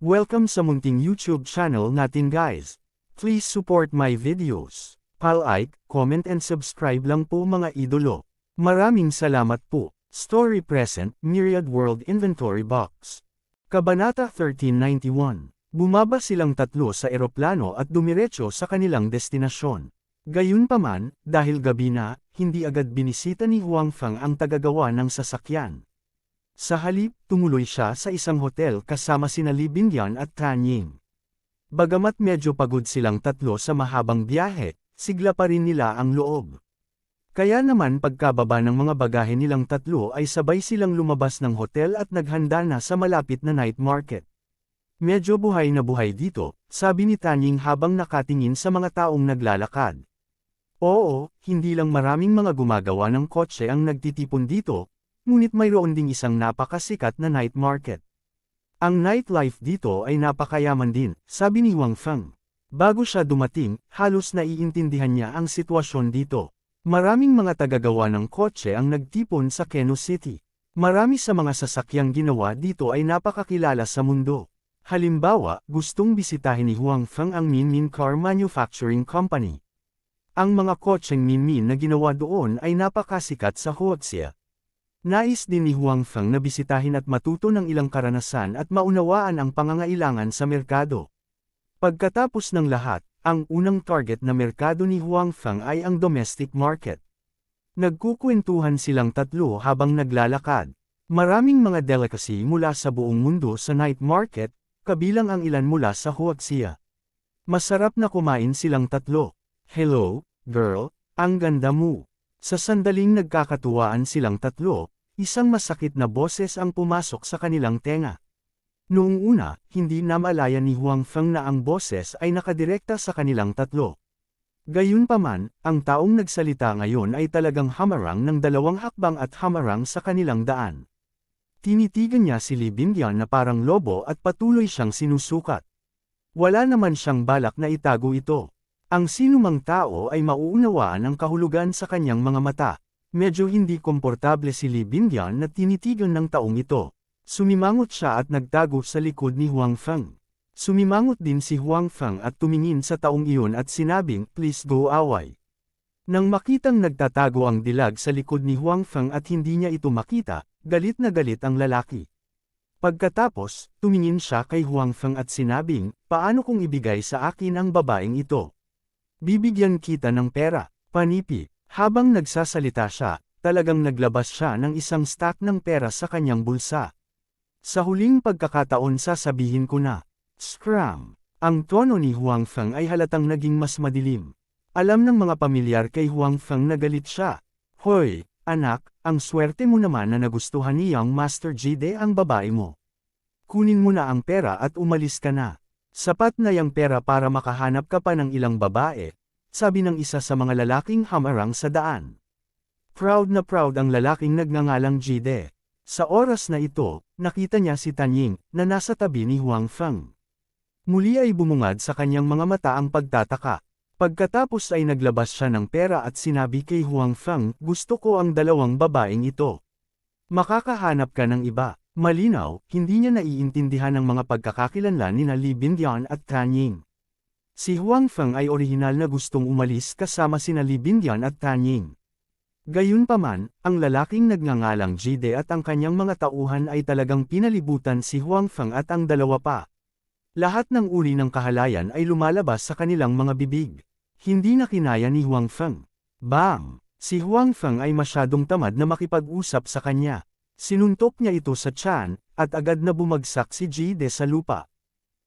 Welcome sa munting YouTube channel natin guys. Please support my videos. Like, comment and subscribe lang po mga idolo. Maraming salamat po. Story Present, Myriad World Inventory Box. Kabanata 1391. Bumaba silang tatlo sa eroplano at dumiretso sa kanilang destinasyon. Gayunpaman, dahil gabi na, hindi agad binisita ni Huang Feng ang tagagawa ng sasakyan. Sa halip, tumuloy siya sa isang hotel kasama sina Li Bingyan at Tan Ying. Bagamat medyo pagod silang tatlo sa mahabang biyahe, sigla pa rin nila ang loob. Kaya naman pagkababa ng mga bagahe nilang tatlo ay sabay silang lumabas ng hotel at naghanda na sa malapit na night market. Medyo buhay na buhay dito, sabi ni Tan Ying habang nakatingin sa mga taong naglalakad. Oo, hindi lang maraming mga gumagawa ng kotse ang nagtitipon dito, ngunit mayroon ding isang napakasikat na night market. Ang nightlife dito ay napakayaman din, sabi ni Huang Feng. Bago siya dumating, halos naiintindihan niya ang sitwasyon dito. Maraming mga tagagawa ng kotse ang nagtipon sa Keno City. Marami sa mga sasakyang ginawa dito ay napakakilala sa mundo. Halimbawa, gustong bisitahin ni Huang Feng ang Minmin Car Manufacturing Company. Ang mga kotseng Minmin na ginawa doon ay napakasikat sa Huaxia. Nais din ni Huang Feng na bisitahin at matuto ng ilang karanasan at maunawaan ang pangangailangan sa merkado. Pagkatapos ng lahat, ang unang target na merkado ni Huang Feng ay ang domestic market. Nagkukwentuhan silang tatlo habang naglalakad. Maraming mga delicacy mula sa buong mundo sa night market, kabilang ang ilan mula sa Huaxia. Masarap na kumain silang tatlo. Hello, girl, ang ganda mo. Sa sandaling nagkakatuwaan silang tatlo, isang masakit na boses ang pumasok sa kanilang tenga. Noong una, hindi namalayan ni Huang Feng na ang boses ay nakadirekta sa kanilang tatlo. Gayunpaman, ang taong nagsalita ngayon ay talagang hamarang ng dalawang hakbang at hamarang sa kanilang daan. Tinitigan niya si Li Bingyan na parang lobo at patuloy siyang sinusukat. Wala naman siyang balak na itago ito. Ang sinumang tao ay mauunawaan ang kahulugan sa kanyang mga mata. Medyo hindi komportable si Li Bingyan na tinitigan ng taong ito. Sumimangot siya at nagtago sa likod ni Huang Feng. Sumimangot din si Huang Feng at tumingin sa taong iyon at sinabing, "Please go away." Nang makitang nagtatago ang dilag sa likod ni Huang Feng at hindi niya ito makita, galit na galit ang lalaki. Pagkatapos, tumingin siya kay Huang Feng at sinabing, "Paano kung ibigay sa akin ang babaeng ito? Bibigyan kita ng pera, panipi." Habang nagsasalita siya, talagang naglabas siya ng isang stack ng pera sa kanyang bulsa. Sa huling pagkakataon sasabihin ko na, "Scram!" Ang tono ni Huang Feng ay halatang naging mas madilim. Alam ng mga pamilyar kay Huang Feng na galit siya. "Hoy, anak, ang swerte mo naman na nagustuhan ni Young Master Jide ang babae mo. Kunin mo na ang pera at umalis ka na. Sapat na yang pera para makahanap ka pa ng ilang babae," sabi ng isa sa mga lalaking hamarang sa daan. Proud na proud ang lalaking nagngangalang Jide. Sa oras na ito, nakita niya si Tan Ying, na nasa tabi ni Huang Feng. Muli ay bumungad sa kanyang mga mata ang pagtataka. Pagkatapos ay naglabas siya ng pera at sinabi kay Huang Feng, "Gusto ko ang dalawang babaeng ito. Makakahanap ka ng iba." Malinaw, hindi niya naiintindihan ang mga pagkakakilanlan ni Li Bingyan at Tan Ying. Si Huang Feng ay orihinal na gustong umalis kasama sina Li Bingyan at Tan Ying. Gayunpaman, ang lalaking nagngangalang Jide at ang kanyang mga tauhan ay talagang pinalibutan si Huang Feng at ang dalawa pa. Lahat ng uri ng kahalayan ay lumalabas sa kanilang mga bibig. Hindi na kinaya ni Huang Feng. Bang! Si Huang Feng ay masyadong tamad na makipag-usap sa kanya. Sinuntok niya ito sa tiyan, at agad na bumagsak si Jide sa lupa.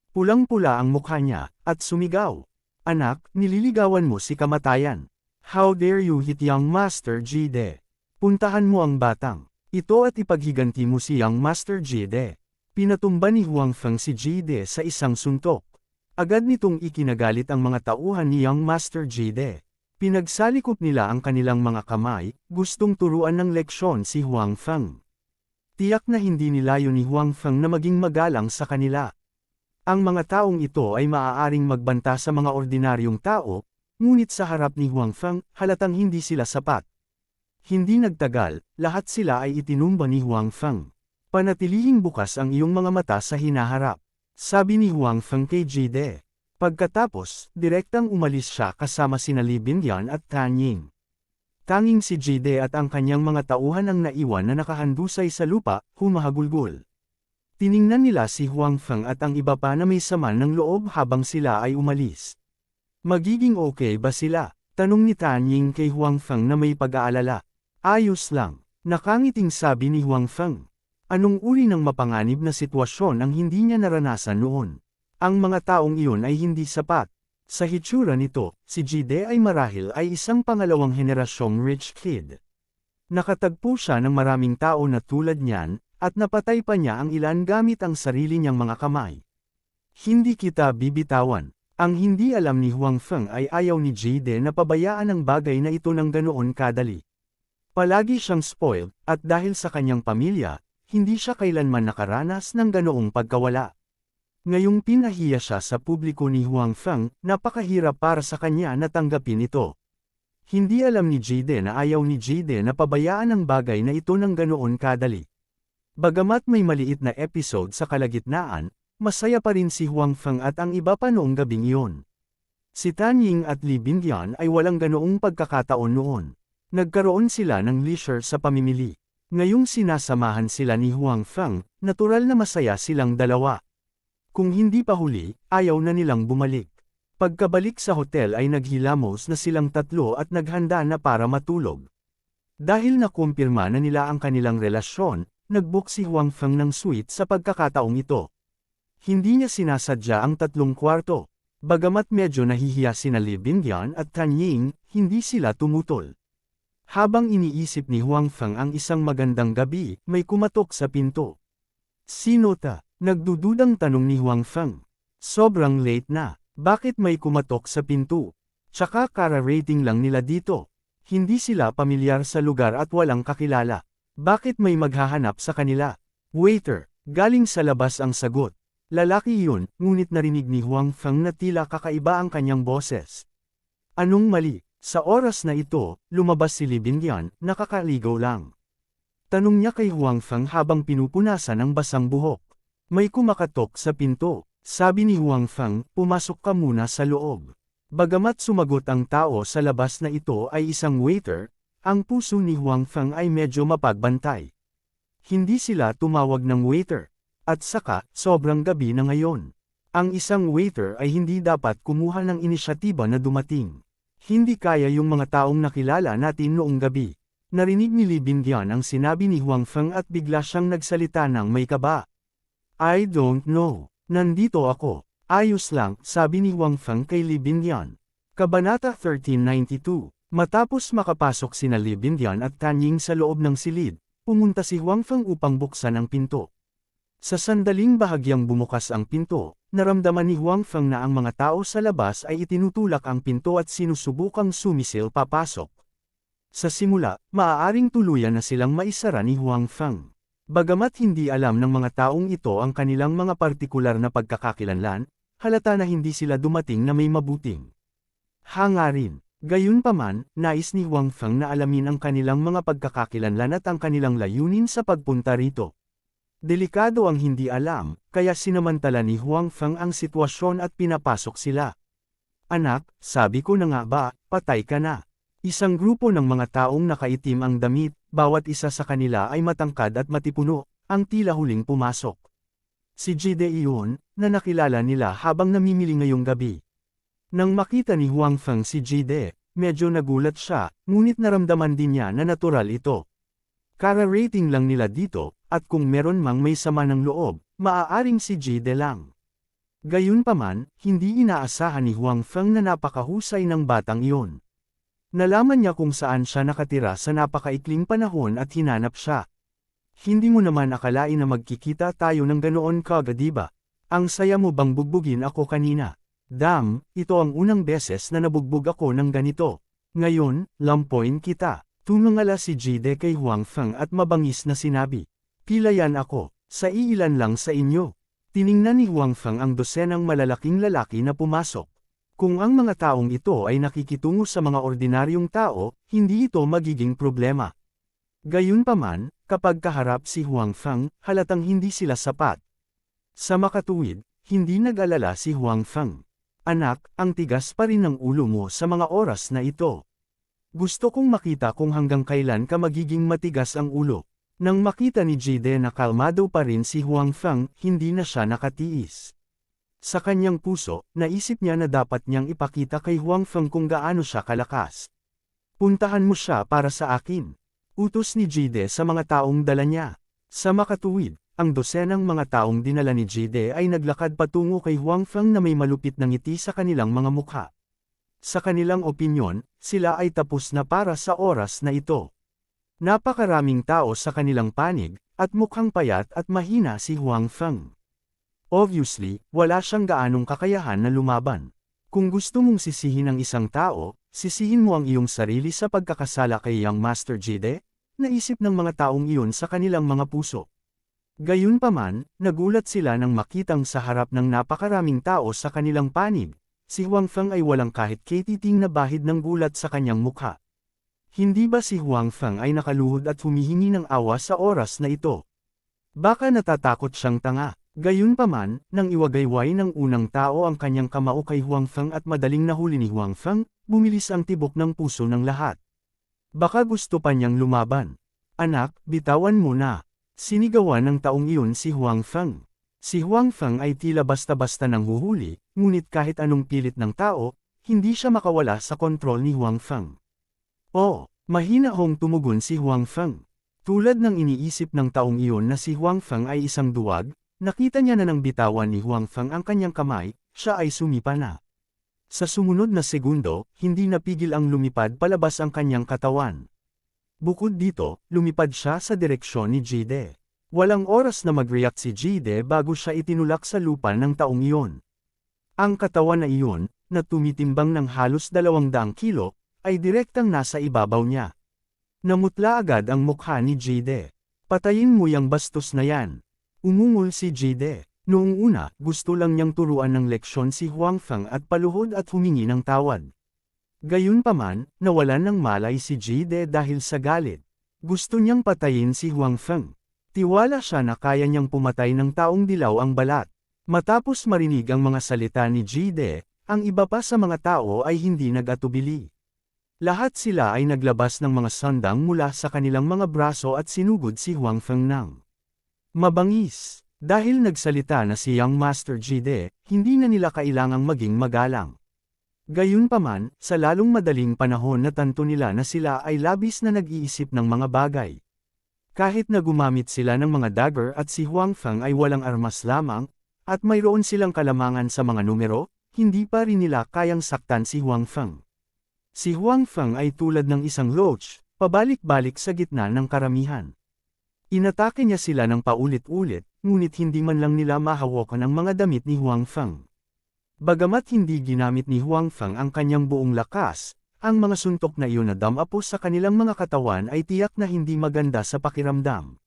Pulang-pula ang mukha niya, at sumigaw. "Anak, nililigawan mo si kamatayan. How dare you hit Young Master Jide? Puntahan mo ang batang ito at ipaghiganti mo si Young Master Jide." Pinatumba ni Huang Feng si Jide sa isang suntok. Agad nitong ikinagalit ang mga tauhan ni Young Master Jide. Pinagsalikop nila ang kanilang mga kamay, gustong turuan ng leksyon si Huang Feng. Tiyak na hindi nilayo ni Huang Feng na maging magalang sa kanila. Ang mga taong ito ay maaaring magbanta sa mga ordinaryong tao, ngunit sa harap ni Huang Feng, halatang hindi sila sapat. Hindi nagtagal, lahat sila ay itinumba ni Huang Feng. Panatilihing bukas ang iyong mga mata sa hinaharap. sabi ni Huang Feng kay Jide. Pagkatapos, direktang umalis siya kasama sina Li Bingyan at Tan Ying. Tanging si Jide at ang kanyang mga tauhan ang naiwan na nakahandusay sa lupa, humahagulgol. Tiningnan nila si Huang Feng at ang iba pa na may sama ng loob habang sila ay umalis. Magiging okay ba sila? Tanong ni Tan Ying kay Huang Feng na may pag-aalala. Ayos lang. Nakangiting sabi ni Huang Feng. Anong uri ng mapanganib na sitwasyon ang hindi niya naranasan noon? Ang mga taong iyon ay hindi sapat. Sa hitsura nito, si Jide ay marahil ay isang pangalawang henerasyong rich kid. Nakatagpo siya ng maraming tao na tulad niyan, at napatay pa niya ang ilan gamit ang sarili niyang mga kamay. Hindi kita bibitawan. Ang hindi alam ni Huang Feng ay ayaw ni Jide na pabayaan ang bagay na ito ng ganoon kadali. Palagi siyang spoiled, at dahil sa kanyang pamilya, hindi siya kailanman nakaranas ng ganoong pagkawala. Ngayong pinahiya siya sa publiko ni Huang Feng, napakahirap para sa kanya na tanggapin ito. Hindi alam ni Jide na ayaw ni Jide na pabayaan ang bagay na ito ng ganoon kadali. Bagamat may maliit na episode sa kalagitnaan, masaya pa rin si Huang Feng at ang iba pa noong gabing iyon. Si Tan Ying at Li Bingyan ay walang ganoong pagkakataon noon. Nagkaroon sila ng leisure sa pamimili. Ngayong sinasamahan sila ni Huang Feng, natural na masaya silang dalawa. Kung hindi pa huli, ayaw na nilang bumalik. Pagkabalik sa hotel ay naghilamos na silang tatlo at naghanda na para matulog. Dahil nakumpirma na nila ang kanilang relasyon, nagbook si Huang Feng ng suite sa pagkakataong ito. Hindi niya sinasadya ang 3 kwarto. Bagamat medyo nahihiya sina Li Bingyan at Tan Ying, hindi sila tumutol. Habang iniisip ni Huang Feng ang isang magandang gabi, may kumatok sa pinto. Sino ta? Nagdududang tanong ni Huang Feng. Sobrang late na. Bakit may kumatok sa pinto? Tsaka kara-rating lang nila dito. Hindi sila pamilyar sa lugar at walang kakilala. Bakit may maghahanap sa kanila? Waiter, galing sa labas ang sagot. Lalaki yun, ngunit narinig ni Huang Feng na tila kakaiba ang kanyang boses. Anong mali? Sa oras na ito, lumabas si Li Bingyan, nakakaligaw lang. Tanong niya kay Huang Feng habang pinupunasan ang basang buhok. May kumakatok sa pinto. Sabi ni Huang Feng, pumasok ka muna sa loob. Bagamat sumagot ang tao sa labas na ito ay isang waiter, ang puso ni Huang Feng ay medyo mapagbantay. Hindi sila tumawag ng waiter. At saka, sobrang gabi na ngayon. Ang isang waiter ay hindi dapat kumuha ng inisyatiba na dumating. Hindi kaya yung mga taong nakilala natin noong gabi. Narinig ni Li Bingyan ang sinabi ni Huang Feng at bigla siyang nagsalita ng may kaba. I don't know. Nandito ako. Ayos lang, sabi ni Huang Feng kay Li Bingyan. Kabanata 1392. Matapos makapasok sina Li Bingyan at Tan Ying sa loob ng silid, pumunta si Huang Feng upang buksan ang pinto. Sa sandaling bahagyang bumukas ang pinto, naramdaman ni Huang Feng na ang mga tao sa labas ay itinutulak ang pinto at sinusubukang sumisil papasok. Sa simula, maaaring tuluyan na silang maisara ni Huang Feng. Bagamat hindi alam ng mga taong ito ang kanilang mga partikular na pagkakakilanlan, halata na hindi sila dumating na may mabuting hangarin. Gayunpaman, nais ni Huang Feng na alamin ang kanilang mga pagkakakilanlan at ang kanilang layunin sa pagpunta rito. Delikado ang hindi alam, kaya sinamantala ni Huang Feng ang sitwasyon at pinapasok sila. Anak, sabi ko na nga ba, patay ka na. Isang grupo ng mga taong nakaitim ang damit, bawat isa sa kanila ay matangkad at matipuno, ang tila huling pumasok. Si Jide iyon, na nakilala nila habang namimili ngayong gabi. Nang makita ni Huang Feng si Jide, medyo nagulat siya, ngunit naramdaman din niya na natural ito. Kara-rating lang nila dito, at kung meron mang may sama ng loob, maaaring si Jide lang. Gayunpaman, hindi inaasahan ni Huang Feng na napakahusay ng batang iyon. Nalaman niya kung saan siya nakatira sa napakaikling panahon at hinanap siya. Hindi mo naman akalain na magkikita tayo ng ganoon kagadiba. Ang saya mo bang bugbugin ako kanina? Dam, ito ang unang beses na nabugbog ako ng ganito. Ngayon, lampoin kita. Tumangala si Jide kay Huang Feng at mabangis na sinabi. Pilayan ako, sa iilan lang sa inyo. Tiningnan ni Huang Feng ang dosenang malalaking lalaki na pumasok. Kung ang mga taong ito ay nakikitungo sa mga ordinaryong tao, hindi ito magiging problema. Gayunpaman, kapag kaharap si Huang Feng, halatang hindi sila sapat. Sa makatuwid, Hindi nag-alala si Huang Feng. Anak, ang tigas pa rin ng ulo mo sa mga oras na ito. Gusto kong makita kung hanggang kailan ka magiging matigas ang ulo. Nang makita ni Jide na kalmado pa rin si Huang Feng, hindi na siya nakatiis. Sa kanyang puso, naisip niya na dapat niyang ipakita kay Huang Feng kung gaano siya kalakas. Puntahan mo siya para sa akin. Utos ni Jide sa mga taong dala niya. Sa makatuwid, ang dosenang mga taong dinala ni Jide ay naglakad patungo kay Huang Feng na may malupit na ngiti sa kanilang mga mukha. Sa kanilang opinyon, sila ay tapos na para sa oras na ito. Napakaraming tao sa kanilang panig, at mukhang payat at mahina si Huang Feng. Obviously, wala siyang gaanong kakayahan na lumaban. Kung gusto mong sisihin ang isang tao, sisihin mo ang iyong sarili sa pagkakasala kay Young Master Jide, naisip ng mga taong iyon sa kanilang mga puso. Gayunpaman, nagulat sila nang makitang sa harap ng napakaraming tao sa kanilang panig, si Huang Feng ay walang kahit katiting na bahid ng gulat sa kanyang mukha. Hindi ba si Huang Feng ay nakaluhod at humihingi ng awa sa oras na ito? Baka natatakot siyang tanga. Gayunpaman, nang iwagayway ng unang tao ang kanyang kamao kay Huang Feng at madaling nahuli ni Huang Feng, bumilis ang tibok ng puso ng lahat. Baka gusto pa niyang lumaban. Anak, bitawan mo na. Sinigawan ng taong iyon si Huang Feng. Si Huang Feng ay tila basta-basta nang huhuli, ngunit kahit anong pilit ng tao, hindi siya makawala sa kontrol ni Huang Feng. Oh, mahina hong tumugon si Huang Feng. Tulad ng iniisip ng taong iyon na si Huang Feng ay isang duwag, nakita niya na nang bitawan ni Huang Feng ang kanyang kamay, siya ay sumipa na. Sa sumunod na segundo, hindi napigil ang lumipad palabas ang kanyang katawan. Bukod dito, lumipad siya sa direksyon ni Jide. Walang oras na mag-react si Jide bago siya itinulak sa lupa ng taong iyon. Ang katawan na iyon, na tumitimbang ng halos 200 kilo, ay direktang nasa ibabaw niya. Namutla agad ang mukha ni Jide. Patayin mo yang bastos na yan. Umungol si Jide. Noong una, gusto lang niyang turuan ng leksyon si Huang Feng at paluhod at humingi ng tawad. Gayunpaman, nawalan ng malay si Jide dahil sa galit. Gusto niyang patayin si Huang Feng. Tiwala siya na kaya niyang pumatay ng taong dilaw ang balat. Matapos marinig ang mga salita ni Jide, ang iba pa sa mga tao ay hindi nag-atubili. Lahat sila ay naglabas ng mga sandang mula sa kanilang mga braso at sinugod si Huang Feng ng mabangis. Dahil nagsalita na si Young Master Jide, hindi na nila kailangang maging magalang. Gayunpaman, sa lalong madaling panahon natanto nila na sila ay labis na nag-iisip ng mga bagay. Kahit na gumamit sila ng mga dagger at si Huang Feng ay walang armas lamang, at mayroon silang kalamangan sa mga numero, hindi pa rin nila kayang saktan si Huang Feng. Si Huang Feng ay tulad ng isang loach, pabalik-balik sa gitna ng karamihan. Inatake niya sila ng paulit-ulit, ngunit hindi man lang nila mahawakan ang mga damit ni Huang Feng. Bagamat hindi ginamit ni Huang Feng ang kanyang buong lakas, ang mga suntok na iyon na damapo sa kanilang mga katawan ay tiyak na hindi maganda sa pakiramdam.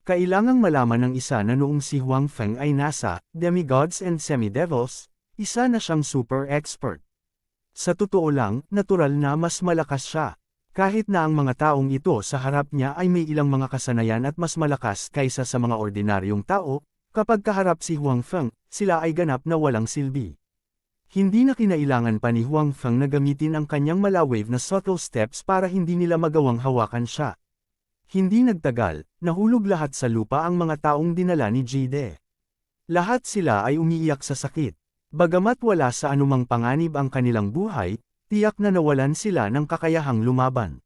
Kailangang malaman ng isa na noong si Huang Feng ay nasa Demigods and Semi-Devils, isa na siyang super expert. Sa totoo lang, natural na mas malakas siya. Kahit na ang mga taong ito sa harap niya ay may ilang mga kasanayan at mas malakas kaysa sa mga ordinaryong tao, kapag kaharap si Huang Feng, sila ay ganap na walang silbi. Hindi na kinailangan pa ni Huang Feng na gamitin ang kanyang malawave na subtle steps para hindi nila magawang hawakan siya. Hindi nagtagal, nahulog lahat sa lupa ang mga taong dinala ni Jide. Lahat sila ay umiiyak sa sakit. Bagamat wala sa anumang panganib ang kanilang buhay, tiyak na nawalan sila ng kakayahang lumaban.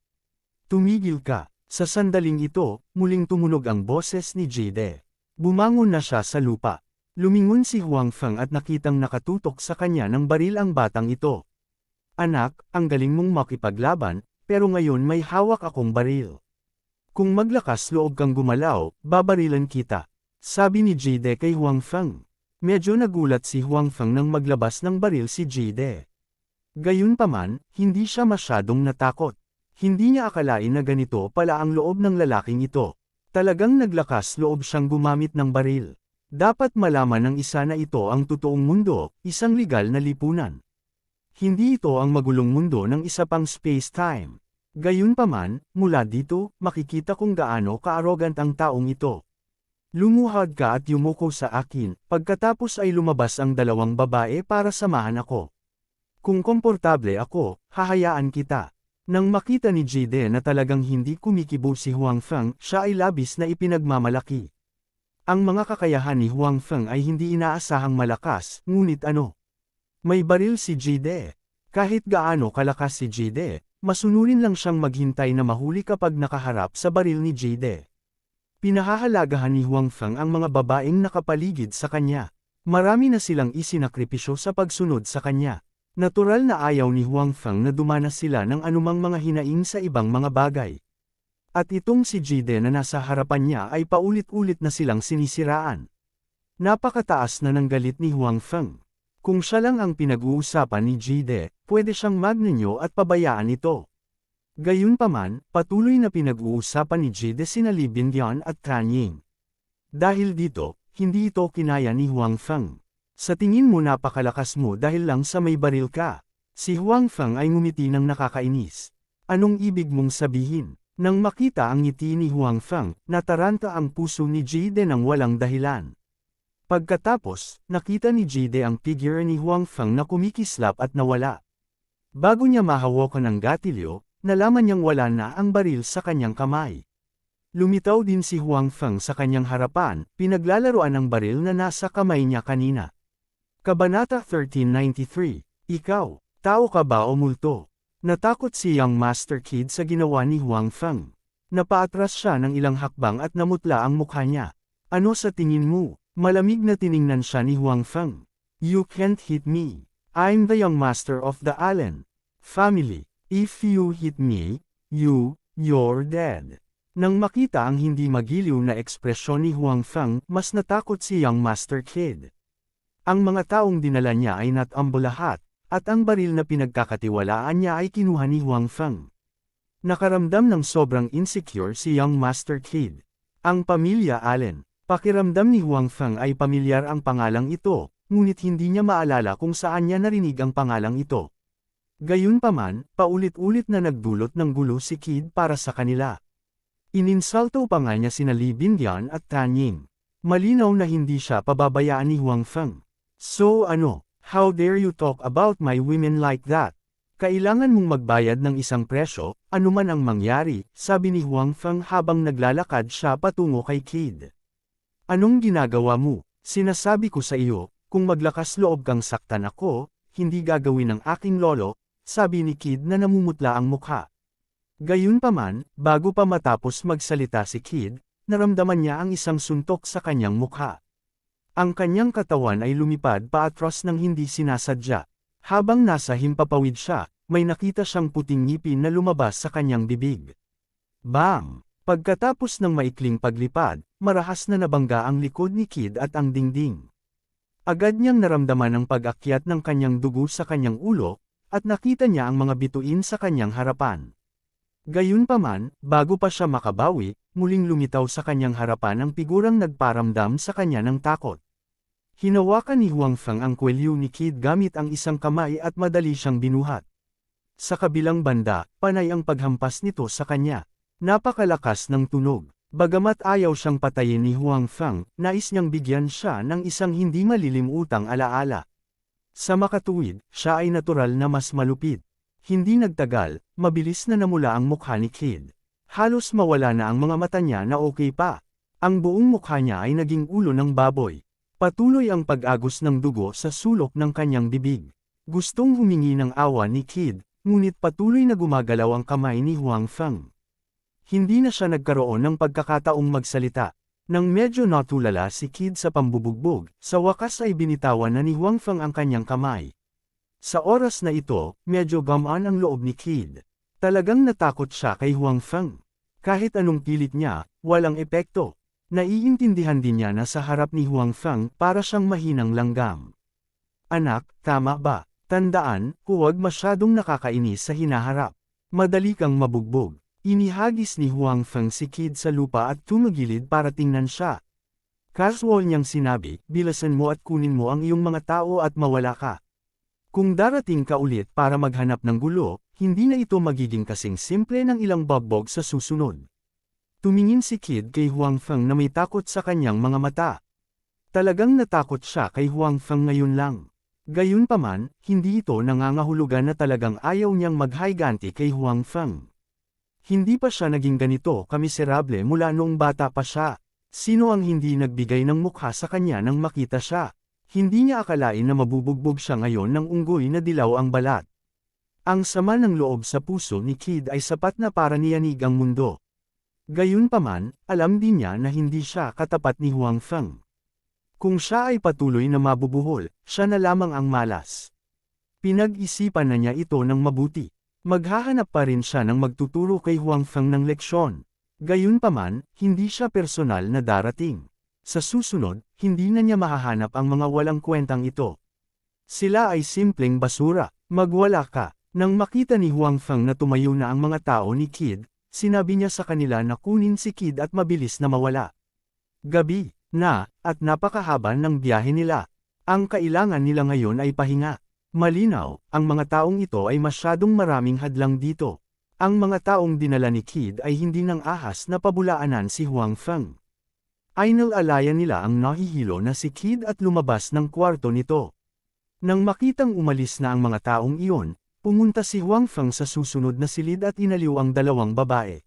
Tumigil ka. Sa sandaling ito, muling tumunog ang boses ni Jide. Bumangon na siya sa lupa. Lumingon si Huang Feng at nakitang nakatutok sa kanya ng baril ang batang ito. Anak, ang galing mong makipaglaban, pero ngayon may hawak akong baril. Kung maglakas loob kang gumalaw, babarilan kita. Sabi ni Jide kay Huang Feng. Medyo nagulat si Huang Feng nang maglabas ng baril si Jide. Gayunpaman, hindi siya masyadong natakot. Hindi niya akalain na ganito pala ang loob ng lalaking ito. Talagang naglakas loob siyang gumamit ng baril. Dapat malaman ng isa na ito ang totoong mundo, isang legal na lipunan. Hindi ito ang magulong mundo ng isa pang space-time. Gayunpaman, mula dito, makikita kung gaano ka-arrogant ang taong ito. Lumuhad ka at yumuko sa akin, pagkatapos ay lumabas ang dalawang babae para samahan ako. Kung komportable ako, hahayaan kita. Nang makita ni Jide na talagang hindi kumikibo si Huang Feng, siya ay labis na ipinagmamalaki. Ang mga kakayahan ni Huang Feng ay hindi inaasahang malakas, ngunit ano? May baril si Jide. Kahit gaano kalakas si Jide, masunurin lang siyang maghintay na mahuli kapag nakaharap sa baril ni Jide. Pinahahalagahan ni Huang Feng ang mga babaeng nakapaligid sa kanya. Marami na silang isinakripisyo sa pagsunod sa kanya. Natural na ayaw ni Huang Feng na dumanas sila ng anumang mga hinaing sa ibang mga bagay. At itong si Jide na nasa harapan niya ay paulit-ulit na silang sinisiraan. Napakataas na ng galit ni Huang Feng. Kung siya lang ang pinag-uusapan ni Jide, pwede siyang magnanyo at pabayaan ito. Gayunpaman, patuloy na pinag-uusapan ni Jide sina Li Bindian at Tan Ying. Dahil dito, hindi ito kinaya ni Huang Feng. Sa tingin mo napakalakas mo dahil lang sa may baril ka. Si Huang Feng ay ngumiti ng nakakainis. Anong ibig mong sabihin? Nang makita ang ngiti ni Huang Feng, nataranta ang puso ni Jide ng walang dahilan. Pagkatapos, nakita ni Jide ang figure ni Huang Feng na kumikislap at nawala. Bago niya mahawakan ang gatilyo, nalaman niyang wala na ang baril sa kanyang kamay. Lumitaw din si Huang Feng sa kanyang harapan, pinaglalaroan ang baril na nasa kamay niya kanina. Kabanata 1393, Ikaw, tao ka ba o multo? Natakot si Young Master Kid sa ginawa ni Huang Feng. Napaatras siya ng ilang hakbang at namutla ang mukha niya. Ano sa tingin mo? Malamig na tiningnan siya ni Huang Feng. You can't hit me. I'm the Young Master of the Allen family. If you hit me, you're dead. Nang makita ang hindi magiliw na ekspresyon ni Huang Feng, mas natakot si Young Master Kid. Ang mga taong dinala niya ay natambo lahat, at ang baril na pinagkakatiwalaan niya ay kinuha ni Huang Feng. Nakaramdam ng sobrang insecure si Young Master Kid. Ang pamilya Allen. Pakiramdam ni Huang Feng ay pamilyar ang pangalang ito, ngunit hindi niya maalala kung saan niya narinig ang pangalang ito. Gayunpaman, paulit-ulit na nagdulot ng gulo si Kid para sa kanila. Ininsulto pa nga niya sina Li Bindian at Tan Ying. Malinaw na hindi siya pababayaan ni Huang Feng. So ano, how dare you talk about my women like that? Kailangan mong magbayad ng isang presyo, anuman ang mangyari, sabi ni Huang Feng habang naglalakad siya patungo kay Kid. Anong ginagawa mo? Sinasabi ko sa iyo, kung maglakas loob kang saktan ako, hindi gagawin ng aking lolo, sabi ni Kid na namumutla ang mukha. Gayunpaman, bago pa matapos magsalita si Kid, naramdaman niya ang isang suntok sa kanyang mukha. Ang kanyang katawan ay lumipad paatras ng hindi sinasadya. Habang nasa himpapawid siya, may nakita siyang puting ngipin na lumabas sa kanyang bibig. Bam! Pagkatapos ng maikling paglipad, marahas na nabangga ang likod ni Kid at ang dingding. Agad niyang naramdaman ang pag-akyat ng kanyang dugo sa kanyang ulo, at nakita niya ang mga bituin sa kanyang harapan. Gayunpaman, bago pa siya makabawi, muling lumitaw sa kanyang harapan ang figurang nagparamdam sa kanya ng takot. Hinawakan ni Huang Feng ang kwelyo ni Kid gamit ang isang kamay at madali siyang binuhat. Sa kabilang banda, panay ang paghampas nito sa kanya. Napakalakas ng tunog. Bagamat ayaw siyang patayin ni Huang Feng, nais niyang bigyan siya ng isang hindi malilimutang alaala. Sa makatuwid, siya ay natural na mas malupit. Hindi nagtagal, mabilis na namula ang mukha ni Kid. Halos mawala na ang mga mata niya na okay pa. Ang buong mukha niya ay naging ulo ng baboy. Patuloy ang pag-agos ng dugo sa sulok ng kanyang bibig. Gustong humingi ng awa ni Kid, ngunit patuloy na gumagalaw ang kamay ni Huang Feng. Hindi na siya nagkaroon ng pagkakataong magsalita. Nang medyo natulala si Kid sa pambubugbog, sa wakas ay binitawan na ni Huang Feng ang kanyang kamay. Sa oras na ito, medyo gamaan ang loob ni Kid. Talagang natakot siya kay Huang Feng. Kahit anong pilit niya, walang epekto. Naiintindihan din niya na sa harap ni Huang Feng para siyang mahinang langgam. Anak, tama ba? Tandaan, huwag masyadong nakakainis sa hinaharap. Madali kang mabugbog. Inihagis ni Huang Feng si Kid sa lupa at tumagilid para tingnan siya. Casual niyang sinabi, bilasan mo at kunin mo ang iyong mga tao at mawala ka. Kung darating ka ulit para maghanap ng gulo, hindi na ito magiging kasing simple ng ilang bagbog sa susunod. Tumingin si Kid kay Huang Feng na may takot sa kanyang mga mata. Talagang natakot siya kay Huang Feng ngayon lang. Gayunpaman, hindi ito nangangahulugan na talagang ayaw niyang maghiganti kay Huang Feng. Hindi pa siya naging ganito kamiserable mula noong bata pa siya. Sino ang hindi nagbigay ng mukha sa kanya nang makita siya? Hindi niya akalain na mabubugbog siya ngayon ng unggoy na dilaw ang balat. Ang sama ng loob sa puso ni Kid ay sapat na para niyanig ang mundo. Gayunpaman, alam din niya na hindi siya katapat ni Huang Feng. Kung siya ay patuloy na mabubuhol, siya na lamang ang malas. Pinag-isipan na niya ito ng mabuti. Maghahanap pa rin siya ng magtuturo kay Huang Feng ng leksyon. Gayunpaman, hindi siya personal na darating. Sa susunod, hindi na niya mahahanap ang mga walang kwentang ito. Sila ay simpleng basura, magwala ka. Nang makita ni Huang Feng na tumayo na ang mga tao ni Kid, sinabi niya sa kanila na kunin si Kid at mabilis na mawala. Gabi na, at napakahaba ng biyahe nila. Ang kailangan nila ngayon ay pahinga. Malinaw, ang mga taong ito ay masyadong maraming hadlang dito. Ang mga taong dinala ni Kid ay hindi nang ahas na pabulaanan si Huang Feng. Ainal-alayan nila ang nahihilo na si Kid at lumabas ng kwarto nito. Nang makitang umalis na ang mga taong iyon, pumunta si Huang Feng sa susunod na silid at inaliw ang dalawang babae.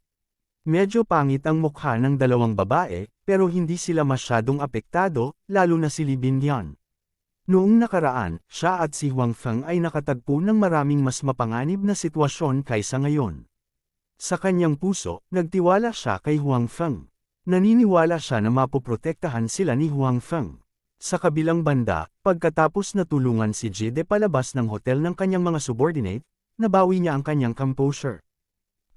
Medyo pangit ang mukha ng dalawang babae, pero hindi sila masyadong apektado, lalo na si Li Binyan. Noong nakaraan, siya at si Huang Feng ay nakatagpo ng maraming mas mapanganib na sitwasyon kaysa ngayon. Sa kanyang puso, nagtiwala siya kay Huang Feng. Naniniwala siya na mapoprotektahan sila ni Huang Feng. Sa kabilang banda, pagkatapos na tulungan si Jide palabas ng hotel ng kanyang mga subordinate, nabawi niya ang kanyang composure.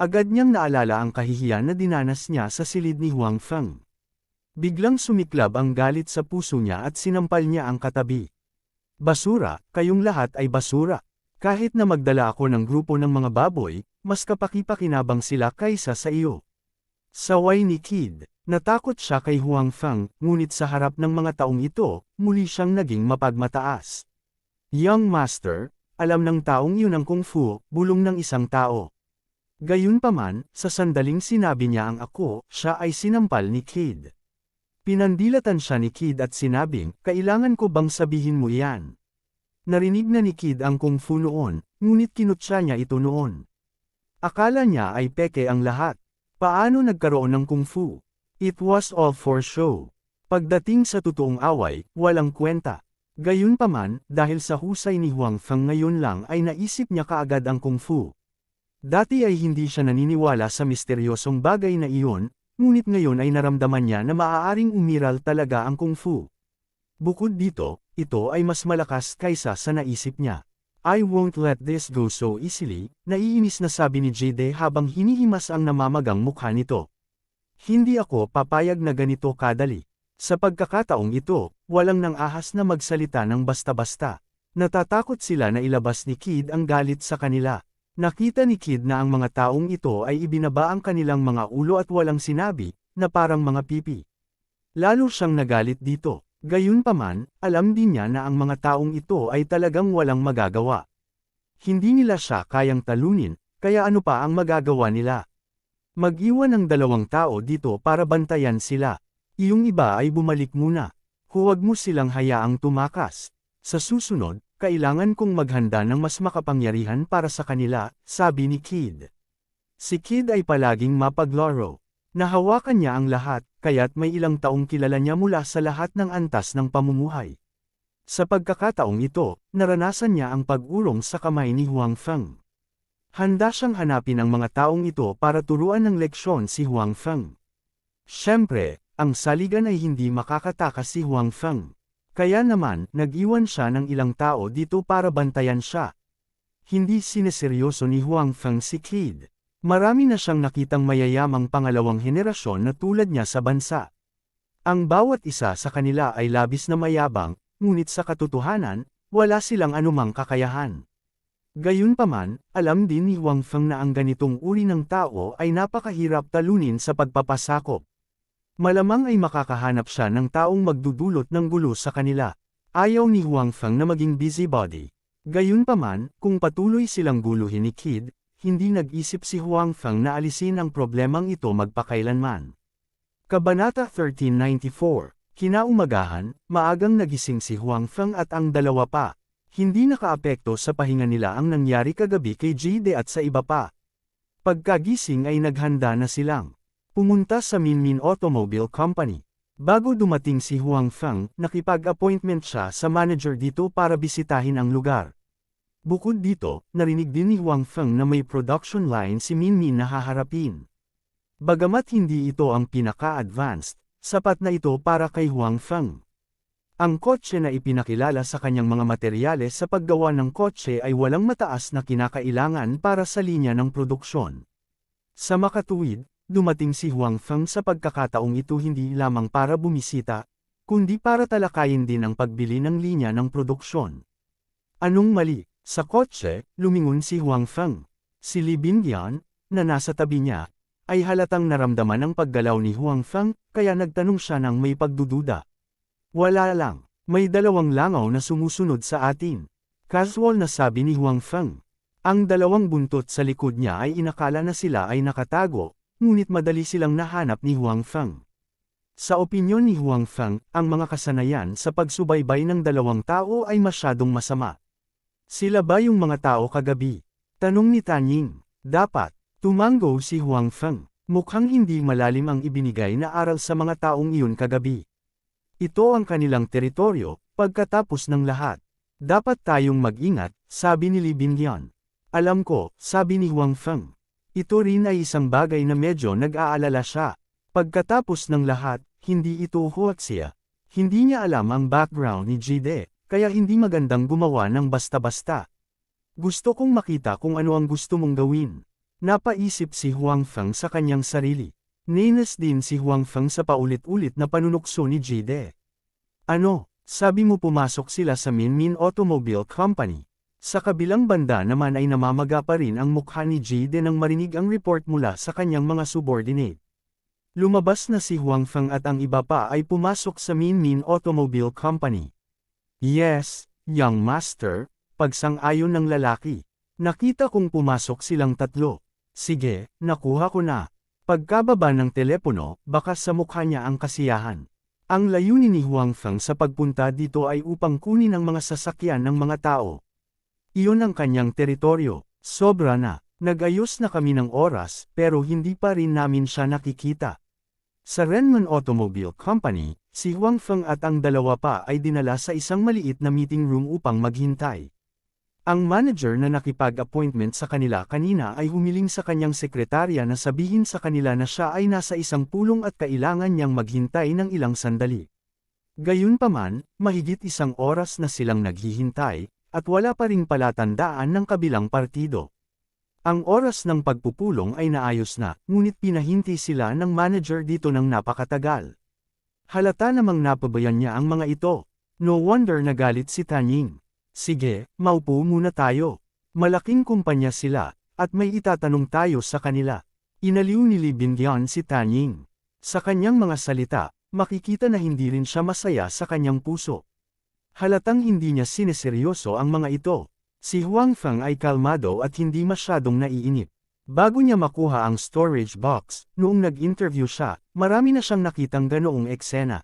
Agad niyang naalala ang kahihiyan na dinanas niya sa silid ni Huang Feng. Biglang sumiklab ang galit sa puso niya at sinampal niya ang katabi. Basura, kayong lahat ay basura. Kahit na magdala ako ng grupo ng mga baboy, mas kapaki-pakinabang sila kaysa sa iyo. Saway ni Kid, natakot siya kay Huang Feng, ngunit sa harap ng mga taong ito, muli siyang naging mapagmataas. Young Master, alam ng taong yun ang kung fu, bulong ng isang tao. Gayunpaman, sa sandaling sinabi niya ang ako, siya ay sinampal ni Kid. Pinandilatan siya ni Kid at sinabing, kailangan ko bang sabihin mo iyan? Narinig na ni Kid ang kung fu noon, ngunit kinutya niya ito noon. Akala niya ay peke ang lahat. Paano nagkaroon ng kung fu? It was all for show. Pagdating sa totoong away, walang kwenta. Gayunpaman, dahil sa husay ni Huang Feng ngayon lang ay naisip niya kaagad ang kung fu. Dati ay hindi siya naniniwala sa misteryosong bagay na iyon, ngunit ngayon ay naramdaman niya na maaaring umiral talaga ang kung fu. Bukod dito, ito ay mas malakas kaysa sa naisip niya. I won't let this go so easily, naiinis na sabi ni Jide habang hinihimas ang namamagang mukha nito. Hindi ako papayag na ganito kadali. Sa pagkakataong ito, walang nang ahas na magsalita ng basta-basta. Natatakot sila na ilabas ni Kid ang galit sa kanila. Nakita ni Kid na ang mga taong ito ay ibinaba ang kanilang mga ulo at walang sinabi, na parang mga pipi. Lalo siyang nagalit dito. Gayunpaman, alam din niya na ang mga taong ito ay talagang walang magagawa. Hindi nila siya kayang talunin, kaya ano pa ang magagawa nila? Mag-iwan ng dalawang tao dito para bantayan sila. Iyong iba ay bumalik muna. Huwag mo silang hayaang tumakas. Sa susunod, kailangan kong maghanda ng mas makapangyarihan para sa kanila, sabi ni Kid. Si Kid ay palaging mapaglaro. Nahawakan niya ang lahat, kaya't may ilang taong kilala niya mula sa lahat ng antas ng pamumuhay. Sa pagkakataong ito, naranasan niya ang pag-urong sa kamay ni Huang Feng. Handa siyang hanapin ang mga taong ito para turuan ng leksyon si Huang Feng. Siyempre, ang saligan ay hindi makakatakas si Huang Feng. Kaya naman, nag-iwan siya ng ilang tao dito para bantayan siya. Hindi sineseryoso ni Huang Feng si Kid. Marami na siyang nakitang mayayamang pangalawang henerasyon na tulad niya sa bansa. Ang bawat isa sa kanila ay labis na mayabang, ngunit sa katotohanan, wala silang anumang kakayahan. Gayunpaman, alam din ni Huang Feng na ang ganitong uri ng tao ay napakahirap talunin sa pagpapasakop. Malamang ay makakahanap siya ng taong magdudulot ng gulo sa kanila. Ayaw ni Huang Feng na maging busybody. Gayunpaman, kung patuloy silang guluhin ni Kid, hindi nag-isip si Huang Feng na alisin ang problemang ito magpakailanman. Kabanata 1394, kinaumagahan, maagang nagising si Huang Feng at ang dalawa pa. Hindi nakaapekto sa pahinga nila ang nangyari kagabi kay Jide at sa iba pa. Pagkagising ay naghanda na silang pumunta sa Minmin Automobile Company. Bago dumating si Huang Feng, nakipag-appointment siya sa manager dito para bisitahin ang lugar. Bukod dito, narinig din ni Huang Feng na may production line si Minmin na haharapin. Bagamat hindi ito ang pinaka-advanced, sapat na ito para kay Huang Feng. Ang kotse na ipinakilala sa kanyang mga materyales sa paggawa ng kotse ay walang mataas na kinakailangan para sa linya ng produksyon. Sa makatuwid, dumating si Huang Feng sa pagkakataong ito hindi lamang para bumisita, kundi para talakayin din ang pagbili ng linya ng produksyon. Anong mali? Sa kotse, lumingon si Huang Feng. Si Li Bingyan, na nasa tabi niya, ay halatang naramdaman ang paggalaw ni Huang Feng, kaya nagtanong siya ng may pagdududa. Wala lang, may dalawang langaw na sumusunod sa atin. Casual na sabi ni Huang Feng. Ang dalawang buntot sa likod niya ay inakala na sila ay nakatago, ngunit madali silang nahanap ni Huang Feng. Sa opinyon ni Huang Feng, ang mga kasanayan sa pagsubaybay ng dalawang tao ay masyadong masama. Sila ba yung mga tao kagabi? Tanong ni Tanying. Dapat. Tumango si Huang Feng. Mukhang hindi malalim ang ibinigay na aral sa mga taong iyon kagabi. Ito ang kanilang teritoryo, pagkatapos ng lahat. Dapat tayong mag-ingat, sabi ni Li Bingyan. Alam ko, sabi ni Huang Feng. Ito rin ay isang bagay na medyo nag-aalala siya. Pagkatapos ng lahat, hindi ito huwatsiya. Hindi niya alam ang background ni Jide. Kaya hindi magandang gumawa ng basta-basta. Gusto kong makita kung ano ang gusto mong gawin. Napaisip si Huang Feng sa kanyang sarili. Nainis din si Huang Feng sa paulit-ulit na panunukso ni Jide. Ano, sabi mo pumasok sila sa Minmin Automobile Company. Sa kabilang banda naman ay namamaga pa rin ang mukha ni Jide nang marinig ang report mula sa kanyang mga subordinate. Lumabas na si Huang Feng at ang iba pa ay pumasok sa Minmin Automobile Company. Yes, young master, pagsang-ayon ng lalaki. Nakita kong pumasok silang tatlo. Sige, nakuha ko na. Pagkababa ng telepono, baka sa mukha niya ang kasiyahan. Ang layunin ni Huang Feng sa pagpunta dito ay upang kunin ang mga sasakyan ng mga tao. Iyon ang kanyang teritoryo. Sobra na. Nag-ayos na kami ng oras pero hindi pa rin namin siya nakikita. Sa Renman Automobile Company, si Huang Feng at ang dalawa pa ay dinala sa isang maliit na meeting room upang maghintay. Ang manager na nakipag-appointment sa kanila kanina ay humiling sa kanyang sekretarya na sabihin sa kanila na siya ay nasa isang pulong at kailangan niyang maghintay ng ilang sandali. Gayunpaman, mahigit isang oras na silang naghihintay, at wala pa ring palatandaan ng kabilang partido. Ang oras ng pagpupulong ay naayos na, ngunit pinahinti sila ng manager dito ng napakatagal. Halata namang napabayan niya ang mga ito. No wonder nagalit si Tanying. Sige, maupo muna tayo. Malaking kumpanya sila, at may itatanong tayo sa kanila. Inaliw ni Li Bingyan si Tanying. Sa kanyang mga salita, makikita na hindi rin siya masaya sa kanyang puso. Halatang hindi niya sineseryoso ang mga ito. Si Huang Feng ay kalmado at hindi masyadong naiinip. Bago niya makuha ang storage box, noong nag-interview siya, marami na siyang nakitang ganoong eksena.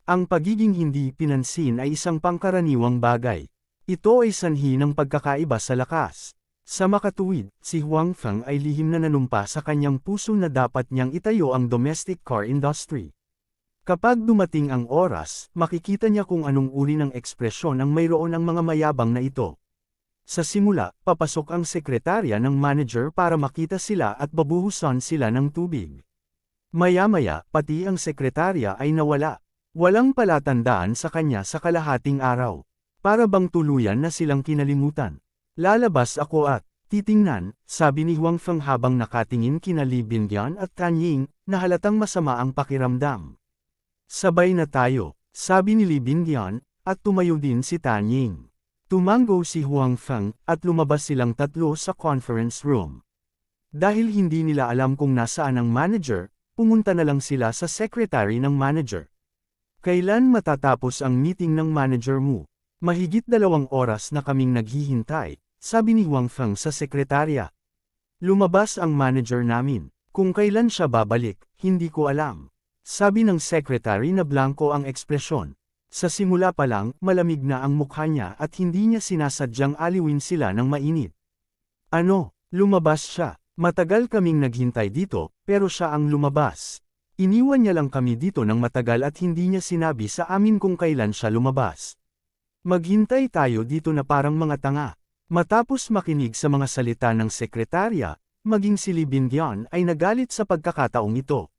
Ang pagiging hindi pinansin ay isang pangkaraniwang bagay. Ito ay sanhi ng pagkakaiba sa lakas. Sa makatuwid, si Huang Feng ay lihim na nanumpa sa kanyang puso na dapat niyang itayo ang domestic car industry. Kapag dumating ang oras, makikita niya kung anong uri ng ekspresyon ang mayroon ang mga mayabang na ito. Sa simula, papasok ang sekretarya ng manager para makita sila at babuhusan sila ng tubig. Maya-maya, pati ang sekretarya ay nawala. Walang palatandaan sa kanya sa kalahating araw. Para bang tuluyan na silang kinalimutan. Lalabas ako at titingnan, sabi ni Huang Feng habang nakatingin kina Li Bingyan at Tanying, na halatang masama ang pakiramdam. Sabay na tayo, sabi ni Li Bingyan, at tumayo din si Tanying. Tumango si Huang Feng, at lumabas silang tatlo sa conference room. Dahil hindi nila alam kung nasaan ang manager, pumunta na lang sila sa secretary ng manager. Kailan matatapos ang meeting ng manager mo? Mahigit 2 oras na kaming naghihintay, sabi ni Huang Feng sa sekretarya. Lumabas ang manager namin. Kung kailan siya babalik, hindi ko alam. Sabi ng secretary na blanko ang ekspresyon. Sa simula pa lang, malamig na ang mukha niya at hindi niya sinasadyang aliwin sila ng mainit. Ano, lumabas siya. Matagal kaming naghintay dito, pero siya ang lumabas. Iniwan niya lang kami dito ng matagal at hindi niya sinabi sa amin kung kailan siya lumabas. Maghintay tayo dito na parang mga tanga. Matapos makinig sa mga salita ng sekretarya, maging si Lee Bin-gyeon ay nagalit sa pagkakataong ito.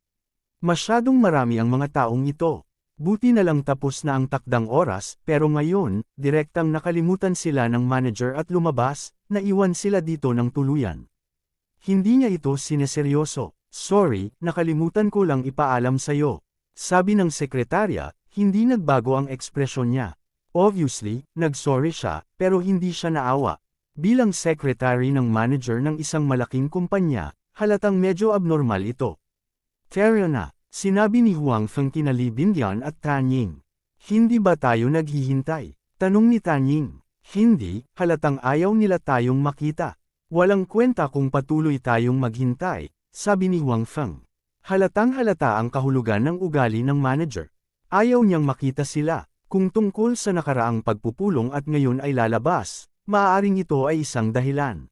Masyadong marami ang mga taong ito. Buti na lang tapos na ang takdang oras, pero ngayon, direktang nakalimutan sila ng manager at lumabas, naiwan sila dito ng tuluyan. Hindi niya ito sineseryoso. Sorry, nakalimutan ko lang ipaalam sa'yo. Sabi ng sekretarya, hindi nagbago ang ekspresyon niya. Obviously, nagsorry siya, pero hindi siya naawa. Bilang secretary ng manager ng isang malaking kumpanya, halatang medyo abnormal ito. Fair na. Sinabi ni Huang Feng kina Lee Bin-gyeon at Tan Ying. Hindi ba tayo naghihintay? Tanong ni Tan Ying. Hindi, halatang ayaw nila tayong makita. Walang kwenta kung patuloy tayong maghintay, sabi ni Huang Feng. Halatang halata ang kahulugan ng ugali ng manager. Ayaw niyang makita sila. Kung tungkol sa nakaraang pagpupulong at ngayon ay lalabas, maaaring ito ay isang dahilan.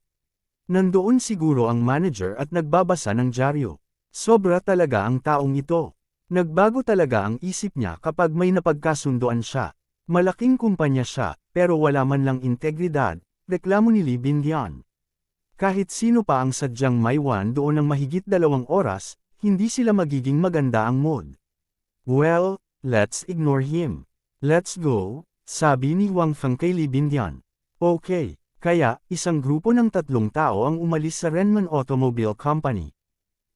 Nandoon siguro ang manager at nagbabasa ng dyaryo. Sobra talaga ang taong ito. Nagbago talaga ang isip niya kapag may napagkasunduan siya. Malaking kumpanya siya, pero wala man lang integridad, reklamo ni Lee Bin-gyeon. Kahit sino pa ang sadyang maiwan doon ng mahigit 2 oras, hindi sila magiging maganda ang mood. Well, let's ignore him. Let's go, sabi ni Huang Feng kay Lee Bin-gyeon. Okay, kaya, isang grupo ng 3 tao ang umalis sa Renman Automobile Company.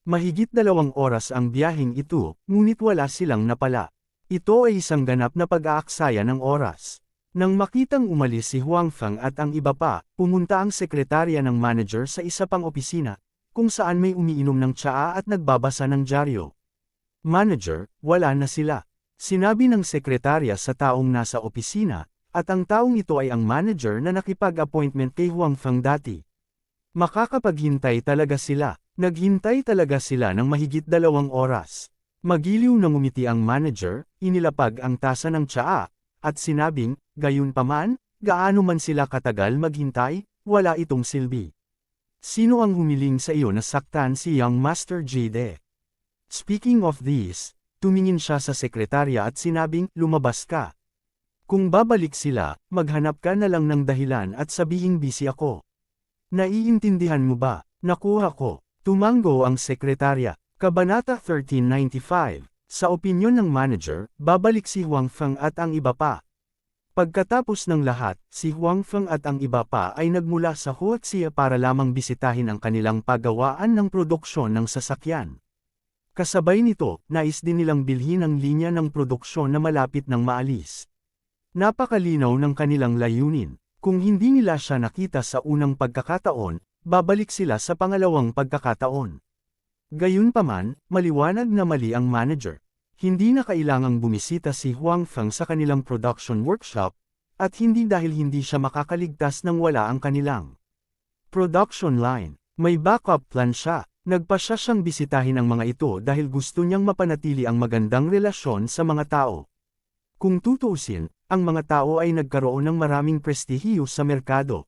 Mahigit 2 oras ang biyaheng ito, ngunit wala silang napala. Ito ay isang ganap na pag-aaksaya ng oras. Nang makitang umalis si Huang Feng at ang iba pa, pumunta ang sekretarya ng manager sa isa pang opisina, kung saan may umiinom ng tsaa at nagbabasa ng dyaryo. Manager, wala na sila. Sinabi ng sekretarya sa taong nasa opisina, at ang taong ito ay ang manager na nakipag-appointment kay Huang Feng dati. Makakapaghintay talaga sila. Naghintay talaga sila ng mahigit 2 oras. Magiliw na ngumiti ang manager, inilapag ang tasa ng tsaa, at sinabing, gayunpaman, gaano man sila katagal maghintay, wala itong silbi. Sino ang humiling sa iyo na saktan si Young Master Jade? Speaking of this, tumingin siya sa sekretarya at sinabing, lumabas ka. Kung babalik sila, maghanap ka na lang ng dahilan at sabihing busy ako. Naiintindihan mo ba? Nakuha ko. Tumanggo ang sekretarya. Kabanata 1395. Sa opinyon ng manager, babalik si Huang Feng at ang iba pa. Pagkatapos ng lahat, si Huang Feng at ang iba pa ay nagmula sa Huaxia para lamang bisitahin ang kanilang paggawaan ng produksyon ng sasakyan. Kasabay nito, nais din nilang bilhin ang linya ng produksyon na malapit ng maalis. Napakalinaw ng kanilang layunin. Kung hindi nila siya nakita sa unang pagkakataon, babalik sila sa pangalawang pagkakataon. Gayunpaman, maliwanag na mali ang manager. Hindi na kailangang bumisita si Huang Feng sa kanilang production workshop, at hindi dahil hindi siya makakaligtas nang wala ang kanilang production line. May backup plan siya. Nagpasya siyang bisitahin ang mga ito dahil gusto niyang mapanatili ang magandang relasyon sa mga tao. Kung tutuusin, ang mga tao ay nagkaroon ng maraming prestihiyo sa merkado.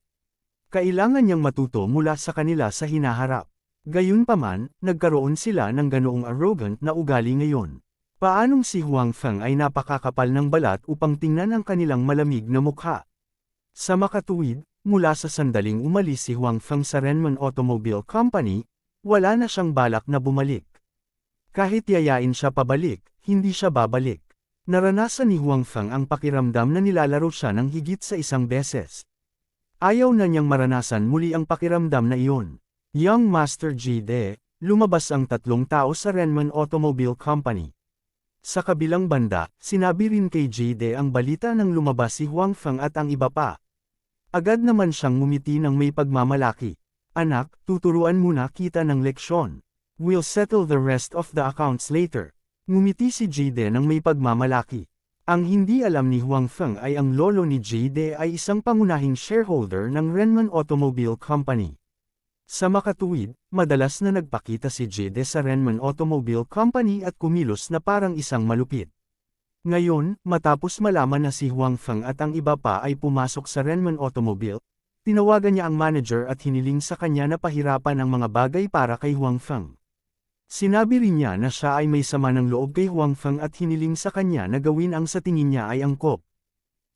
Kailangan niyang matuto mula sa kanila sa hinaharap. Gayunpaman, nagkaroon sila ng ganoong arrogant na ugali ngayon. Paanong si Huang Feng ay napakakapal ng balat upang tingnan ang kanilang malamig na mukha? Sa makatuwid, mula sa sandaling umalis si Huang Feng sa Renman Automobile Company, wala na siyang balak na bumalik. Kahit yayain siya pabalik, hindi siya babalik. Naranasan ni Huang Feng ang pakiramdam na nilalaro siya ng higit sa 1 beses. Ayaw na niyang maranasan muli ang pakiramdam na iyon. Young Master Jade, lumabas ang 3 tao sa Renman Automobile Company. Sa kabilang banda, sinabi rin kay Jade ang balita nang lumabas si Huang Feng at ang iba pa. Agad naman siyang ngumiti ng may pagmamalaki. Anak, tuturuan muna kita ng leksyon. We'll settle the rest of the accounts later. Ngumiti si Jade ng may pagmamalaki. Ang hindi alam ni Huang Feng ay ang lolo ni Jade ay isang pangunahing shareholder ng Renman Automobile Company. Sa makatuwid, madalas na nagpakita si Jide sa Renman Automobile Company at kumilos na parang isang malupit. Ngayon, matapos malaman na si Huang Feng at ang iba pa ay pumasok sa Renman Automobile, tinawagan niya ang manager at hiniling sa kanya na pahirapan ang mga bagay para kay Huang Feng. Sinabi rin niya na siya ay may sama ng loob kay Huang Feng at hiniling sa kanya na gawin ang sa tingin niya ay angkop.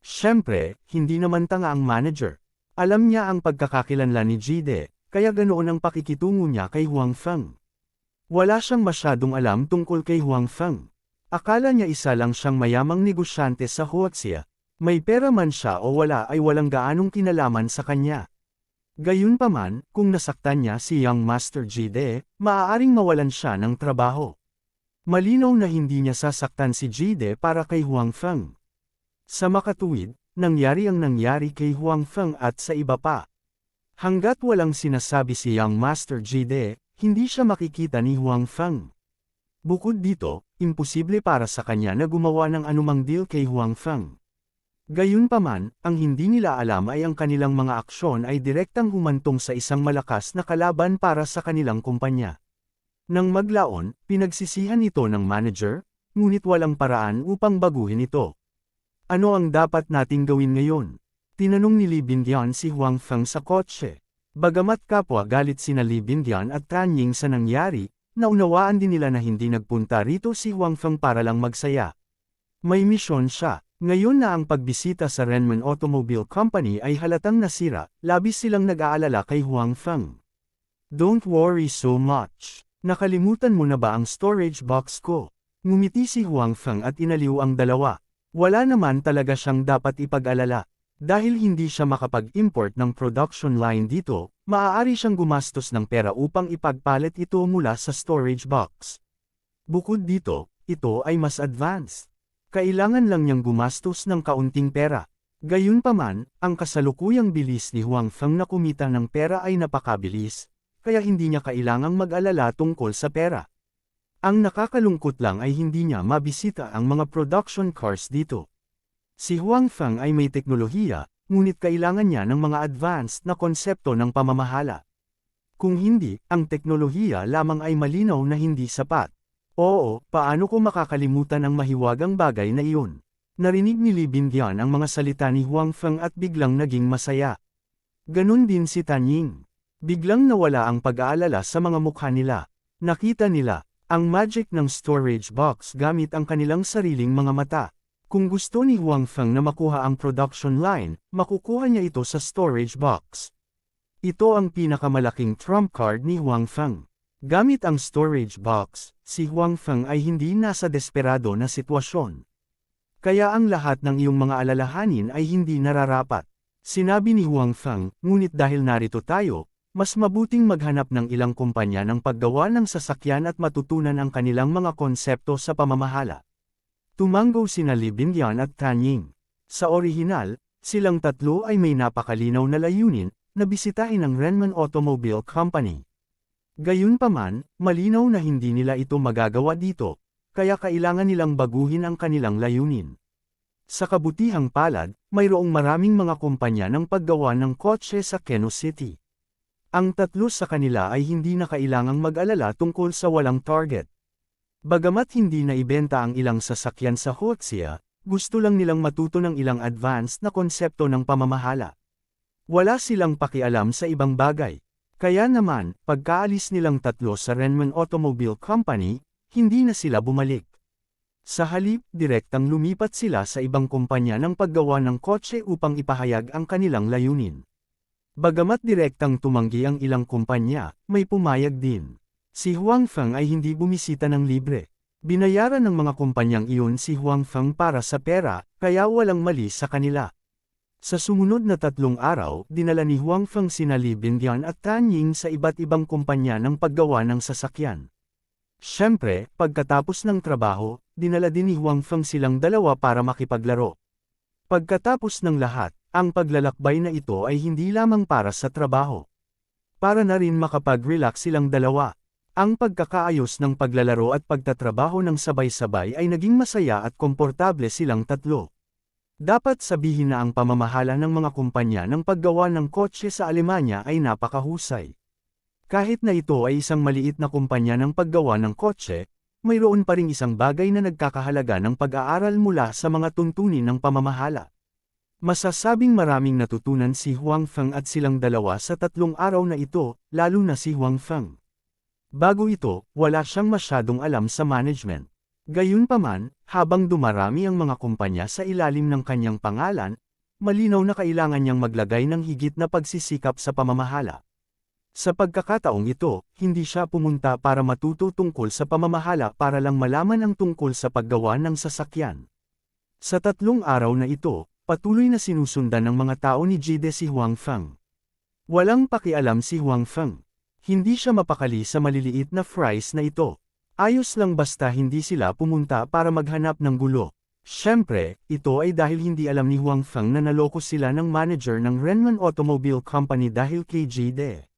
Siyempre, hindi naman tanga ang manager. Alam niya ang pagkakakilanlan ni Jide, kaya ganoon ang pakikitungo niya kay Huang Feng. Wala siyang masyadong alam tungkol kay Huang Feng. Akala niya isa lang siyang mayamang negosyante sa Huaxia. May pera man siya o wala ay walang gaanong kinalaman sa kanya. Gayunpaman, kung nasaktan niya si Young Master Jide, maaaring mawalan siya ng trabaho. Malinaw na hindi niya sasaktan si Jide para kay Huang Feng. Sa makatuwid, nangyari ang nangyari kay Huang Feng at sa iba pa. Hanggat walang sinasabi si Young Master Jide, hindi siya makikita ni Huang Feng. Bukod dito, imposible para sa kanya na gumawa ng anumang deal kay Huang Feng. Gayunpaman, ang hindi nila alam ay ang kanilang mga aksyon ay direktang humantong sa isang malakas na kalaban para sa kanilang kumpanya. Nang maglaon, pinagsisihan ito ng manager, ngunit walang paraan upang baguhin ito. Ano ang dapat nating gawin ngayon? Tinanong ni Li Bindian si Huang Feng sa kotse. Bagamat kapwa galit sina Li Bindian at Tan Ying sa nangyari, naunawaan din nila na hindi nagpunta rito si Huang Feng para lang magsaya. May misyon siya. Ngayon na ang pagbisita sa Renman Automobile Company ay halatang nasira, labis silang nag-aalala kay Huang Feng. Don't worry so much. Nakalimutan mo na ba ang storage box ko? Ngumiti si Huang Feng at inaliw ang dalawa. Wala naman talaga siyang dapat ipag-alala. Dahil hindi siya makapag-import ng production line dito, maaari siyang gumastos ng pera upang ipagpalit ito mula sa storage box. Bukod dito, ito ay mas advanced. Kailangan lang niyang gumastos ng kaunting pera. Gayunpaman, ang kasalukuyang bilis ni Huang Feng na kumita ng pera ay napakabilis, kaya hindi niya kailangang mag-alala tungkol sa pera. Ang nakakalungkot lang ay hindi niya mabisita ang mga production cars dito. Si Huang Feng ay may teknolohiya, ngunit kailangan niya ng mga advanced na konsepto ng pamamahala. Kung hindi, ang teknolohiya lamang ay malinaw na hindi sapat. Oo, paano ko makakalimutan ang mahiwagang bagay na iyon? Narinig ni Li Bindian ang mga salita ni Huang Feng at biglang naging masaya. Ganon din si Tan Ying. Biglang nawala ang pag-aalala sa mga mukha nila. Nakita nila ang magic ng storage box gamit ang kanilang sariling mga mata. Kung gusto ni Huang Feng na makuha ang production line, makukuha niya ito sa storage box. Ito ang pinakamalaking trump card ni Huang Feng. Gamit ang storage box, si Huang Feng ay hindi nasa desperado na sitwasyon. Kaya ang lahat ng iyong mga alalahanin ay hindi nararapat. Sinabi ni Huang Feng, ngunit dahil narito tayo, mas mabuting maghanap ng ilang kumpanya ng paggawa ng sasakyan at matutunan ang kanilang mga konsepto sa pamamahala. Tumanggo sina Li Bindian at Tan Ying. Sa orihinal, silang tatlo ay may napakalinaw na layunin, na bisitahin ang Renman Automobile Company. Gayunpaman, malinaw na hindi nila ito magagawa dito, kaya kailangan nilang baguhin ang kanilang layunin. Sa kabutihang palad, mayroong maraming mga kumpanya ng paggawa ng kotse sa Keno City. Ang tatlo sa kanila ay hindi na kailangang mag-alala tungkol sa walang target. Bagamat hindi na ibenta ang ilang sasakyan sa Huaxia, gusto lang nilang matuto ng ilang advanced na konsepto ng pamamahala. Wala silang pakialam sa ibang bagay. Kaya naman, pagkaalis nilang tatlo sa Renman Automobile Company, hindi na sila bumalik. Sa halip, direktang lumipat sila sa ibang kumpanya ng paggawa ng kotse upang ipahayag ang kanilang layunin. Bagamat direktang tumanggi ang ilang kumpanya, may pumayag din. Si Huang Feng ay hindi bumisita ng libre. Binayaran ng mga kumpanyang iyon si Huang Feng para sa pera, kaya walang mali sa kanila. Sa sumunod na 3 araw, dinala ni Huang Feng sina Li Bindian at Tan Ying sa iba't ibang kumpanya ng paggawa ng sasakyan. Siyempre, pagkatapos ng trabaho, dinala din ni Huang Feng silang dalawa para makipaglaro. Pagkatapos ng lahat, ang paglalakbay na ito ay hindi lamang para sa trabaho. Para na rin makapag-relax silang dalawa. Ang pagkakaayos ng paglalaro at pagtatrabaho ng sabay-sabay ay naging masaya at komportable silang tatlo. Dapat sabihin na ang pamamahala ng mga kumpanya ng paggawa ng kotse sa Alemanya ay napakahusay. Kahit na ito ay isang maliit na kumpanya ng paggawa ng kotse, mayroon pa ring isang bagay na nagkakahalaga ng pag-aaral mula sa mga tuntunin ng pamamahala. Masasabing maraming natutunan si Huang Feng at silang dalawa sa 3 araw na ito, lalo na si Huang Feng. Bago ito, wala siyang masyadong alam sa management. Gayunpaman, habang dumarami ang mga kumpanya sa ilalim ng kanyang pangalan, malinaw na kailangan niyang maglagay ng higit na pagsisikap sa pamamahala. Sa pagkakataong ito, hindi siya pumunta para matuto tungkol sa pamamahala para lang malaman ang tungkol sa paggawa ng sasakyan. Sa 3 araw na ito, patuloy na sinusundan ng mga tao ni Jide si Huang Feng. Walang pakialam si Huang Feng. Hindi siya mapakali sa maliliit na fries na ito. Ayos lang basta hindi sila pumunta para maghanap ng gulo. Siyempre, ito ay dahil hindi alam ni Huang Feng na naloko sila ng manager ng Renman Automobile Company dahil kay Jide.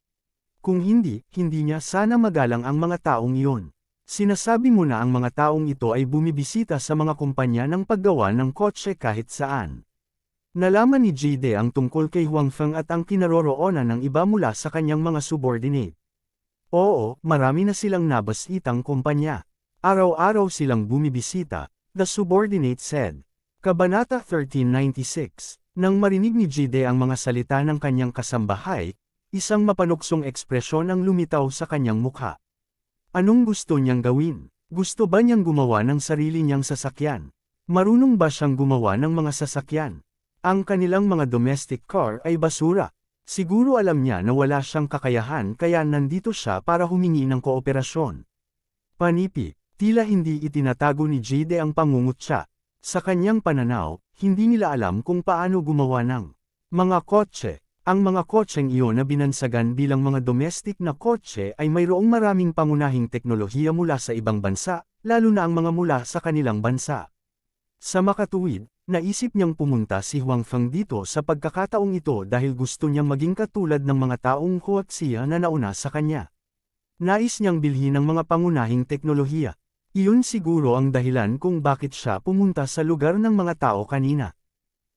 Kung hindi niya sana magalang ang mga taong iyon. Sinasabi mo na ang mga taong ito ay bumibisita sa mga kumpanya ng paggawa ng kotse kahit saan. Nalaman ni Jide ang tungkol kay Huang Feng at ang kinaroroonan ng iba mula sa kanyang mga subordinate. Oo, marami na silang nabasitang kumpanya. Araw-araw silang bumibisita, the subordinate said. Kabanata 1396. Nang marinig ni Jide ang mga salita ng kanyang kasambahay, isang mapanuksong ekspresyon ang lumitaw sa kanyang mukha. Anong gusto niyang gawin? Gusto ba niyang gumawa ng sarili niyang sasakyan? Marunong ba siyang gumawa ng mga sasakyan? Ang kanilang mga domestic car ay basura. Siguro alam niya na wala siyang kakayahan kaya nandito siya para humingi ng kooperasyon. Panipi, tila hindi itinatago ni Jide ang pangungutya. Sa kanyang pananaw, hindi nila alam kung paano gumawa ng mga kotse. Ang mga kotseng iyon na binansagan bilang mga domestic na kotse ay mayroong maraming pangunahing teknolohiya mula sa ibang bansa, lalo na ang mga mula sa kanilang bansa. Sa makatuwid, naisip niyang pumunta si Huang Feng dito sa pagkakataong ito dahil gusto niyang maging katulad ng mga taong huwatsiya na nauna sa kanya. Nais niyang bilhin ng mga pangunahing teknolohiya. Iyon siguro ang dahilan kung bakit siya pumunta sa lugar ng mga tao kanina.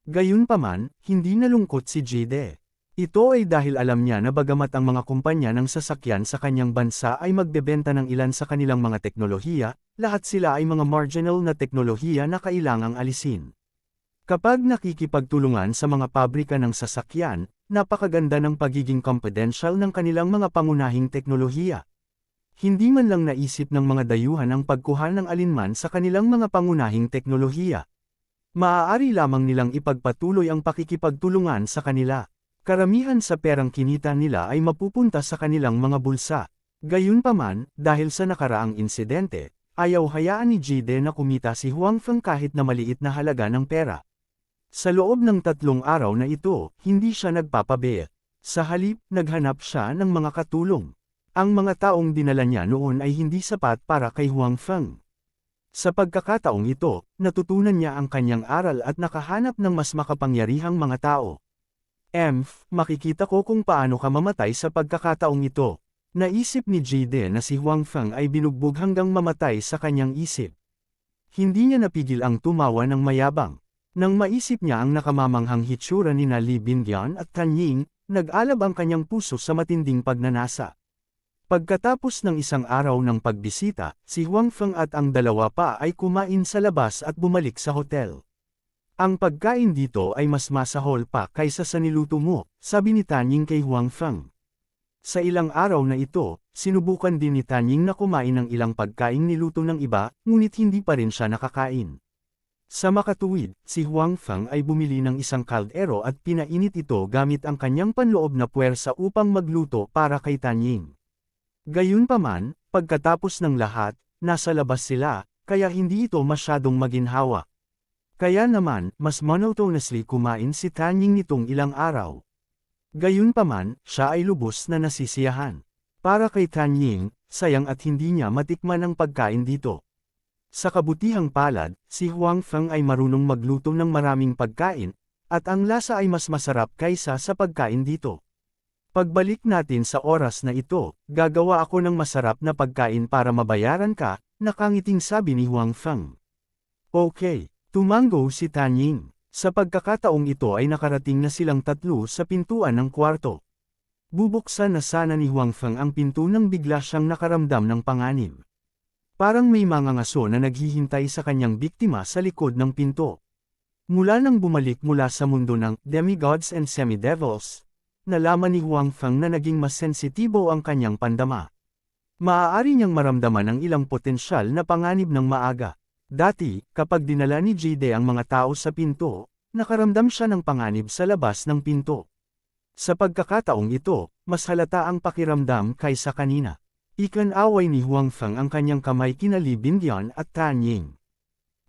Gayunpaman, hindi nalungkot si Jide. Ito ay dahil alam niya na bagamat ang mga kumpanya ng sasakyan sa kanyang bansa ay magbebenta ng ilan sa kanilang mga teknolohiya, lahat sila ay mga marginal na teknolohiya na kailangang alisin. Kapag nakikipagtulungan sa mga pabrika ng sasakyan, napakaganda ng pagiging confidential ng kanilang mga pangunahing teknolohiya. Hindi man lang naisip ng mga dayuhan ang pagkuha ng alinman sa kanilang mga pangunahing teknolohiya. Maaari lamang nilang ipagpatuloy ang pakikipagtulungan sa kanila. Karamihan sa perang kinita nila ay mapupunta sa kanilang mga bulsa. Gayunpaman, dahil sa nakaraang insidente, ayaw hayaan ni Jide na kumita si Huang Feng kahit na maliit na halaga ng pera. Sa loob ng 3 araw na ito, hindi siya nagpapabayad. Sa halip, naghanap siya ng mga katulong. Ang mga taong dinala niya noon ay hindi sapat para kay Huang Feng. Sa pagkakataong ito, natutunan niya ang kanyang aral at nakahanap ng mas makapangyarihang mga tao. Makikita ko kung paano ka mamatay sa pagkakataong ito. Naisip ni Jide na si Huang Feng ay binugbog hanggang mamatay sa kanyang isip. Hindi niya napigil ang tumawa ng mayabang. Nang maisip niya ang nakamamanghang hitsura ni Li Bingyang at Tan Ying, nag-alab ang kanyang puso sa matinding pagnanasa. Pagkatapos ng isang araw ng pagbisita, si Huang Feng at ang dalawa pa ay kumain sa labas at bumalik sa hotel. Ang pagkain dito ay mas masahol pa kaysa sa niluto mo, sabi ni Tan Ying kay Huang Feng. Sa ilang araw na ito, sinubukan din ni Tan Ying na kumain ng ilang pagkaing niluto ng iba, ngunit hindi pa rin siya nakakain. Sa makatuwid, si Huang Feng ay bumili ng isang kaldero at pinainit ito gamit ang kanyang panloob na puwersa upang magluto para kay Tan Ying. Gayunpaman, pagkatapos ng lahat, nasa labas sila, kaya hindi ito masyadong maginhawa. Kaya naman, mas monotonously kumain si Tan Ying nitong ilang araw. Gayunpaman, siya ay lubos na nasisiyahan. Para kay Tan Ying, sayang at hindi niya matikman ang pagkain dito. Sa kabutihang palad, si Huang Feng ay marunong magluto ng maraming pagkain, at ang lasa ay mas masarap kaysa sa pagkain dito. Pagbalik natin sa oras na ito, gagawa ako ng masarap na pagkain para mabayaran ka, nakangiting sabi ni Huang Feng. Okay. Tumango si Tan Ying. Sa pagkakataong ito ay nakarating na silang tatlo sa pintuan ng kwarto. Bubuksan na sana ni Huang Feng ang pinto nang bigla siyang nakaramdam ng panganib. Parang may mga ngaso na naghihintay sa kanyang biktima sa likod ng pinto. Mula nang bumalik mula sa mundo ng demigods and semi-devils, nalaman ni Huang Feng na naging mas sensitibo ang kanyang pandama. Maaari niyang maramdaman ang ilang potensyal na panganib ng maaga. Dati, kapag dinala ni Jade ang mga tao sa pinto, nakaramdam siya ng panganib sa labas ng pinto. Sa pagkakataong ito, mas halata ang pakiramdam kaysa kanina. Ikan-away ni Huang Feng ang kanyang kamay kina Li Bingyan at Tan Ying.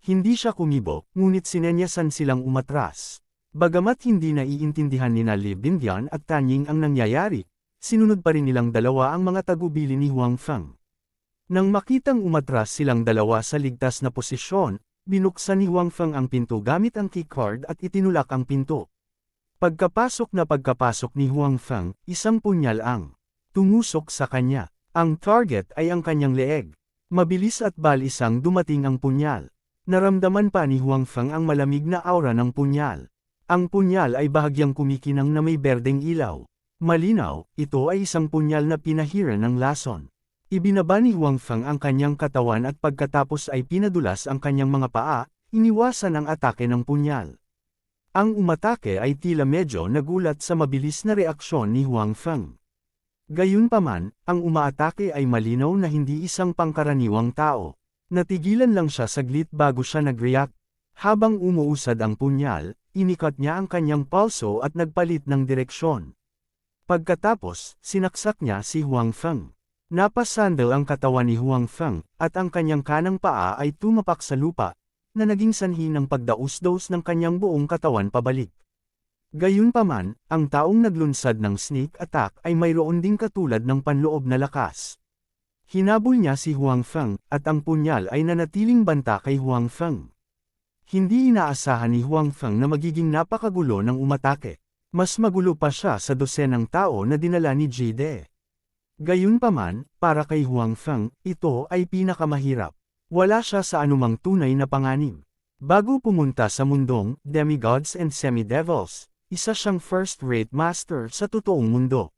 Hindi siya kumibo, ngunit sinenyasan silang umatras. Bagamat hindi naiintindihan ni Li Bingyan at Tan Ying ang nangyayari, sinunod pa rin nilang dalawa ang mga tagubili ni Huang Feng. Nang makitang umatras silang dalawa sa ligtas na posisyon, binuksan ni Huang Feng ang pinto gamit ang keycard at itinulak ang pinto. Pagkapasok ni Huang Feng, isang punyal ang tumusok sa kanya. Ang target ay ang kanyang leeg. Mabilis at balisang dumating ang punyal. Naramdaman pa ni Huang Feng ang malamig na aura ng punyal. Ang punyal ay bahagyang kumikinang na may berdeng ilaw. Malinaw, ito ay isang punyal na pinahiran ng lason. Ibinaba ni Huang Feng ang kanyang katawan at pagkatapos ay pinadulas ang kanyang mga paa, iniwasan ang atake ng punyal. Ang umatake ay tila medyo nagulat sa mabilis na reaksyon ni Huang Feng. Gayunpaman, ang umaatake ay malinaw na hindi isang pangkaraniwang tao. Natigilan lang siya saglit bago siya nag-react. Habang umuusad ang punyal, inikat niya ang kanyang palso at nagpalit ng direksyon. Pagkatapos, sinaksak niya si Huang Feng. Napasandal ang katawan ni Huang Feng, at ang kanyang kanang paa ay tumapak sa lupa, na naging sanhi ng pagdaus-daus ng kanyang buong katawan pabalik. Gayunpaman, ang taong naglunsad ng sneak attack ay mayroon ding katulad ng panloob na lakas. Hinabol niya si Huang Feng, at ang punyal ay nanatiling banta kay Huang Feng. Hindi inaasahan ni Huang Feng na magiging napakagulo ng umatake. Mas magulo pa siya sa dosenang tao na dinala ni Jade. Gayunpaman, para kay Huang Feng, ito ay pinakamahirap. Wala siya sa anumang tunay na panganib. Bago pumunta sa mundong demigods and semi-devils, isa siyang first-rate master sa totoong mundo.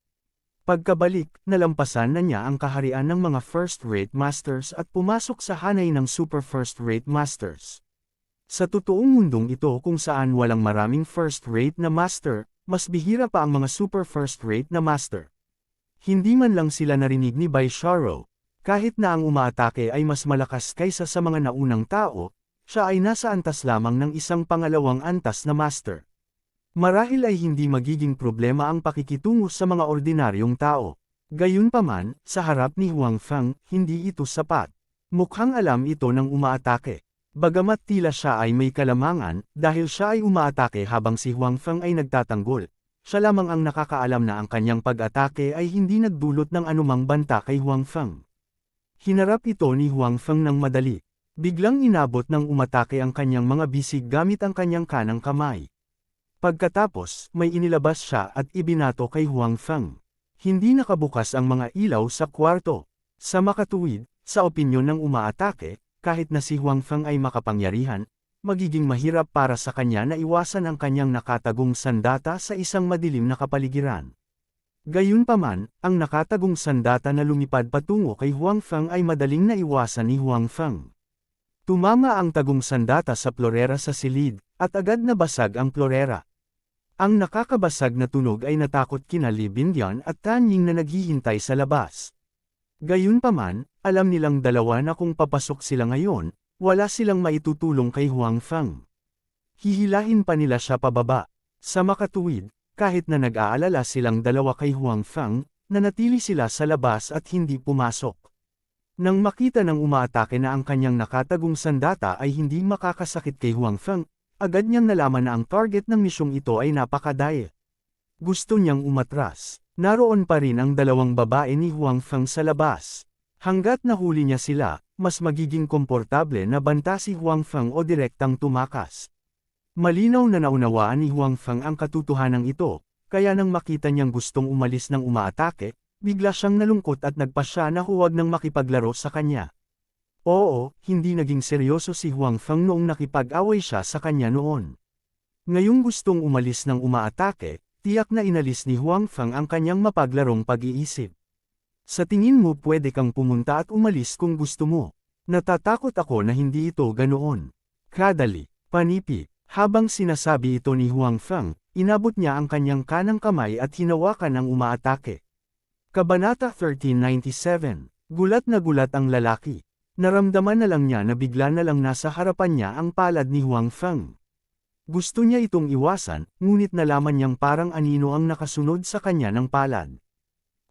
Pagkabalik, nalampasan na niya ang kaharian ng mga first-rate masters at pumasok sa hanay ng super first-rate masters. Sa totoong mundong ito kung saan walang maraming first-rate na master, mas bihira pa ang mga super first-rate na master. Hindi man lang sila narinig ni Bai Sharo. Kahit na ang umaatake ay mas malakas kaysa sa mga naunang tao, siya ay nasa antas lamang ng isang pangalawang antas na master. Marahil ay hindi magiging problema ang pakikitungo sa mga ordinaryong tao. Gayunpaman, sa harap ni Huang Feng, hindi ito sapat. Mukhang alam ito ng umaatake. Bagamat tila siya ay may kalamangan, dahil siya ay umaatake habang si Huang Feng ay nagtatanggol. Siya lamang ang nakakaalam na ang kanyang pag-atake ay hindi nagdulot ng anumang banta kay Huang Feng. Hinarap ito ni Huang Feng ng madali. Biglang inabot ng umatake ang kanyang mga bisig gamit ang kanyang kanang kamay. Pagkatapos, may inilabas siya at ibinato kay Huang Feng. Hindi nakabukas ang mga ilaw sa kwarto. Sa makatuwid, sa opinyon ng umaatake, kahit na si Huang Feng ay makapangyarihan, magiging mahirap para sa kanya na iwasan ang kanyang nakatagong sandata sa isang madilim na kapaligiran. Gayunpaman, ang nakatagong sandata na lumipad patungo kay Huang Feng ay madaling naiwasan ni Huang Feng. Tumama ang tagong sandata sa plorera sa silid, at agad na basag ang plorera. Ang nakakabasag na tunog ay natakot kina Li Bingyan at Tan Ying na naghihintay sa labas. Gayunpaman, alam nilang dalawa na kung papasok sila ngayon, wala silang maitutulong kay Huang Feng. Hihilahin pa nila siya pababa. Sa makatuwid, kahit na nag-aalala silang dalawa kay Huang Feng, nanatili sila sa labas at hindi pumasok. Nang makita ng umaatake na ang kanyang nakatagong sandata ay hindi makakasakit kay Huang Feng, agad niyang nalaman na ang target ng misyong ito ay napakadaya. Gusto niyang umatras. Naroon pa rin ang dalawang babae ni Huang Feng sa labas. Hanggat nahuli niya sila, mas magiging komportable na banta si Huang Feng o direktang tumakas. Malinaw na naunawaan ni Huang Feng ang katotohanan ito, kaya nang makita niyang gustong umalis ng umaatake, bigla siyang nalungkot at nagpasya na huwag nang makipaglaro sa kanya. Oo, hindi naging seryoso si Huang Feng noong nakipag-away siya sa kanya noon. Ngayong gustong umalis ng umaatake, tiyak na inalis ni Huang Feng ang kanyang mapaglarong pag-iisip. Sa tingin mo pwede kang pumunta at umalis kung gusto mo. Natatakot ako na hindi ito ganoon. Kadali, panipi, habang sinasabi ito ni Huang Feng, inabot niya ang kanyang kanang kamay at hinawakan ang umaatake. Kabanata 1397. Gulat na gulat ang lalaki. Naramdaman na lang niya na bigla na lang nasa harapan niya ang palad ni Huang Feng. Gusto niya itong iwasan, ngunit nalaman niyang parang anino ang nakasunod sa kanya ng palad.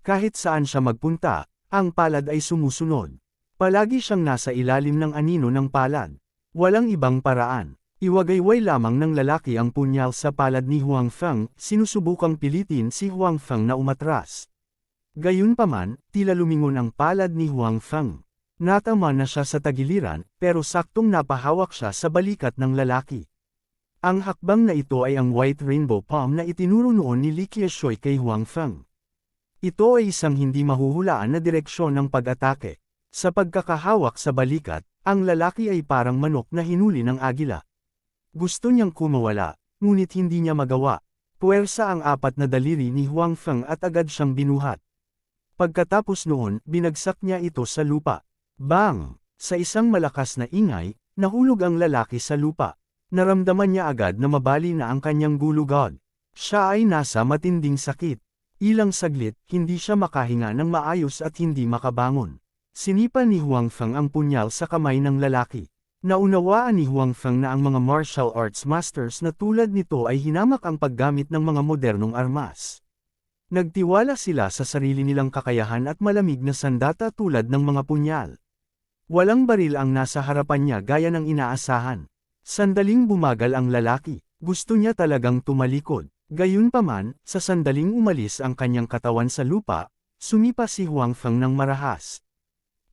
Kahit saan siya magpunta, ang palad ay sumusunod. Palagi siyang nasa ilalim ng anino ng palad. Walang ibang paraan. Iwagayway lamang ng lalaki ang punyal sa palad ni Huang Feng, sinusubukang pilitin si Huang Feng na umatras. Gayunpaman, tila lumingon ang palad ni Huang Feng. Natama na siya sa tagiliran, pero saktong napahawak siya sa balikat ng lalaki. Ang hakbang na ito ay ang White Rainbow Palm na itinuro noon ni Li Qiushui kay Huang Feng. Ito ay isang hindi mahuhulaan na direksyon ng pag-atake. Sa pagkakahawak sa balikat, ang lalaki ay parang manok na hinuli ng agila. Gusto niyang kumawala, ngunit hindi niya magawa. Puwersa ang apat na daliri ni Huang Feng at agad siyang binuhat. Pagkatapos noon, binagsak niya ito sa lupa. Bang! Sa isang malakas na ingay, nahulog ang lalaki sa lupa. Naramdaman niya agad na mabali na ang kanyang gulugod. Siya ay nasa matinding sakit. Ilang saglit, hindi siya makahinga ng maayos at hindi makabangon. Sinipa ni Huang Feng ang punyal sa kamay ng lalaki. Naunawaan ni Huang Feng na ang mga martial arts masters na tulad nito ay hinamak ang paggamit ng mga modernong armas. Nagtiwala sila sa sarili nilang kakayahan at malamig na sandata tulad ng mga punyal. Walang baril ang nasa harapan niya gaya ng inaasahan. Sandaling bumagal ang lalaki, gusto niya talagang tumalikod. Gayunpaman, sa sandaling umalis ang kanyang katawan sa lupa, sumipa si Huang Feng ng marahas.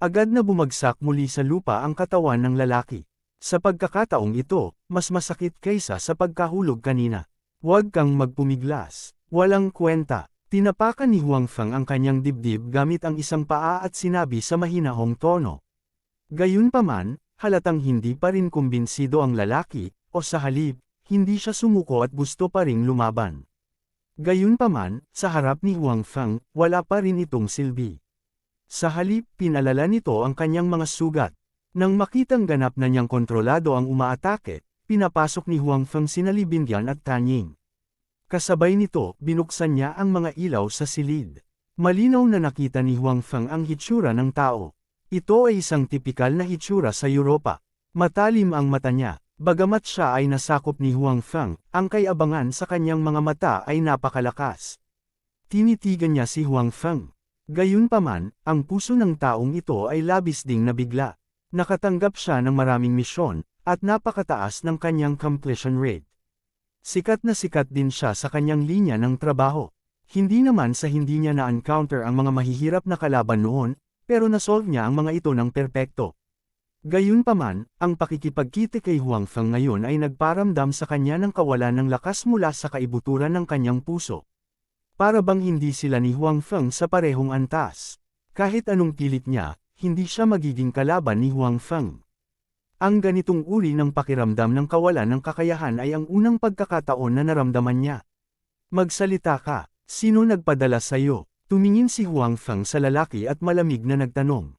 Agad na bumagsak muli sa lupa ang katawan ng lalaki. Sa pagkakataong ito, mas masakit kaysa sa pagkahulog kanina. Huwag kang magpumiglas. Walang kwenta. Tinapakan ni Huang Feng ang kanyang dibdib gamit ang isang paa at sinabi sa mahinahong tono. Gayunpaman, halatang hindi pa rin kumbinsido ang lalaki, o sa halip, hindi siya sumuko at gusto pa ring lumaban. Gayunpaman, sa harap ni Huang Feng, wala pa rin itong silbi. Sa halip, pinalala nito ang kanyang mga sugat. Nang makitang ganap na niyang kontrolado ang umaatake, pinapasok ni Huang Feng sina Li Binyan at Tanying. Kasabay nito, binuksan niya ang mga ilaw sa silid. Malinaw na nakita ni Huang Feng ang hitsura ng tao. Ito ay isang tipikal na hitsura sa Europa. Matalim ang mata niya. Bagamat siya ay nasakop ni Huang Feng, ang kay-abangan sa kanyang mga mata ay napakalakas. Tinitigan niya si Huang Feng. Gayunpaman, ang puso ng taong ito ay labis ding nabigla. Nakatanggap siya ng maraming misyon, at napakataas ng kanyang completion rate. Sikat na sikat din siya sa kanyang linya ng trabaho. Hindi naman sa hindi niya na-encounter ang mga mahihirap na kalaban noon, pero nasolve niya ang mga ito ng perpekto. Gayunpaman, ang pakikipagkita kay Huang Feng ngayon ay nagparamdam sa kanya ng kawalan ng lakas mula sa kaibuturan ng kanyang puso. Para bang hindi sila ni Huang Feng sa parehong antas. Kahit anong pilit niya, hindi siya magiging kalaban ni Huang Feng. Ang ganitong uri ng pakiramdam ng kawalan ng kakayahan ay ang unang pagkakataon na naramdaman niya. Magsalita ka, sino nagpadala sa'yo? Tumingin si Huang Feng sa lalaki at malamig na nagtanong.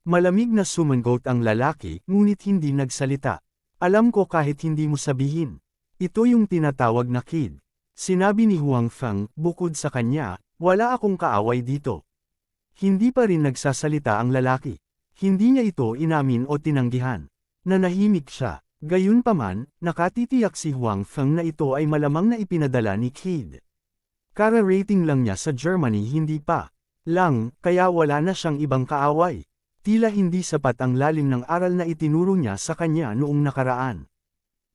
Malamig na sumangot ang lalaki, ngunit hindi nagsalita. Alam ko kahit hindi mo sabihin. Ito yung tinatawag na kid. Sinabi ni Huang Feng, bukod sa kanya, wala akong kaaway dito. Hindi pa rin nagsasalita ang lalaki. Hindi niya ito inamin o tinanggihan. Nanahimik siya. Gayunpaman, nakatitiyak si Huang Feng na ito ay malamang na ipinadala ni Kid. Kara-rating lang niya sa Germany hindi pa. Kaya wala na siyang ibang kaaway. Tila hindi sapat ang lalim ng aral na itinuro niya sa kanya noong nakaraan.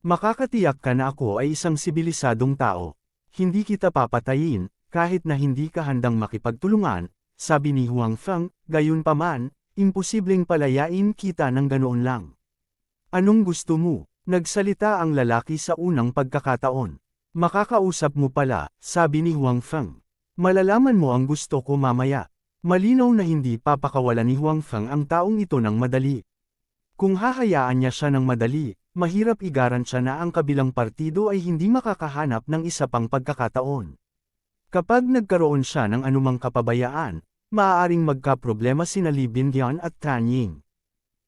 Makakatiyak ka na ako ay isang sibilisadong tao. Hindi kita papatayin, kahit na hindi ka handang makipagtulungan, sabi ni Huang Feng. Gayunpaman, imposibleng palayain kita ng ganoon lang. Anong gusto mo? Nagsalita ang lalaki sa unang pagkakataon. Makakausap mo pala, sabi ni Huang Feng. Malalaman mo ang gusto ko mamaya. Malinaw na hindi papakawalan ni Huang Feng ang taong ito ng madali. Kung hahayaan niya siya ng madali, mahirap igarantiya na ang kabilang partido ay hindi makakahanap ng isa pang pagkakataon. Kapag nagkaroon siya ng anumang kapabayaan, maaaring magkaproblema sina Lee Bingyun at Tan Ying.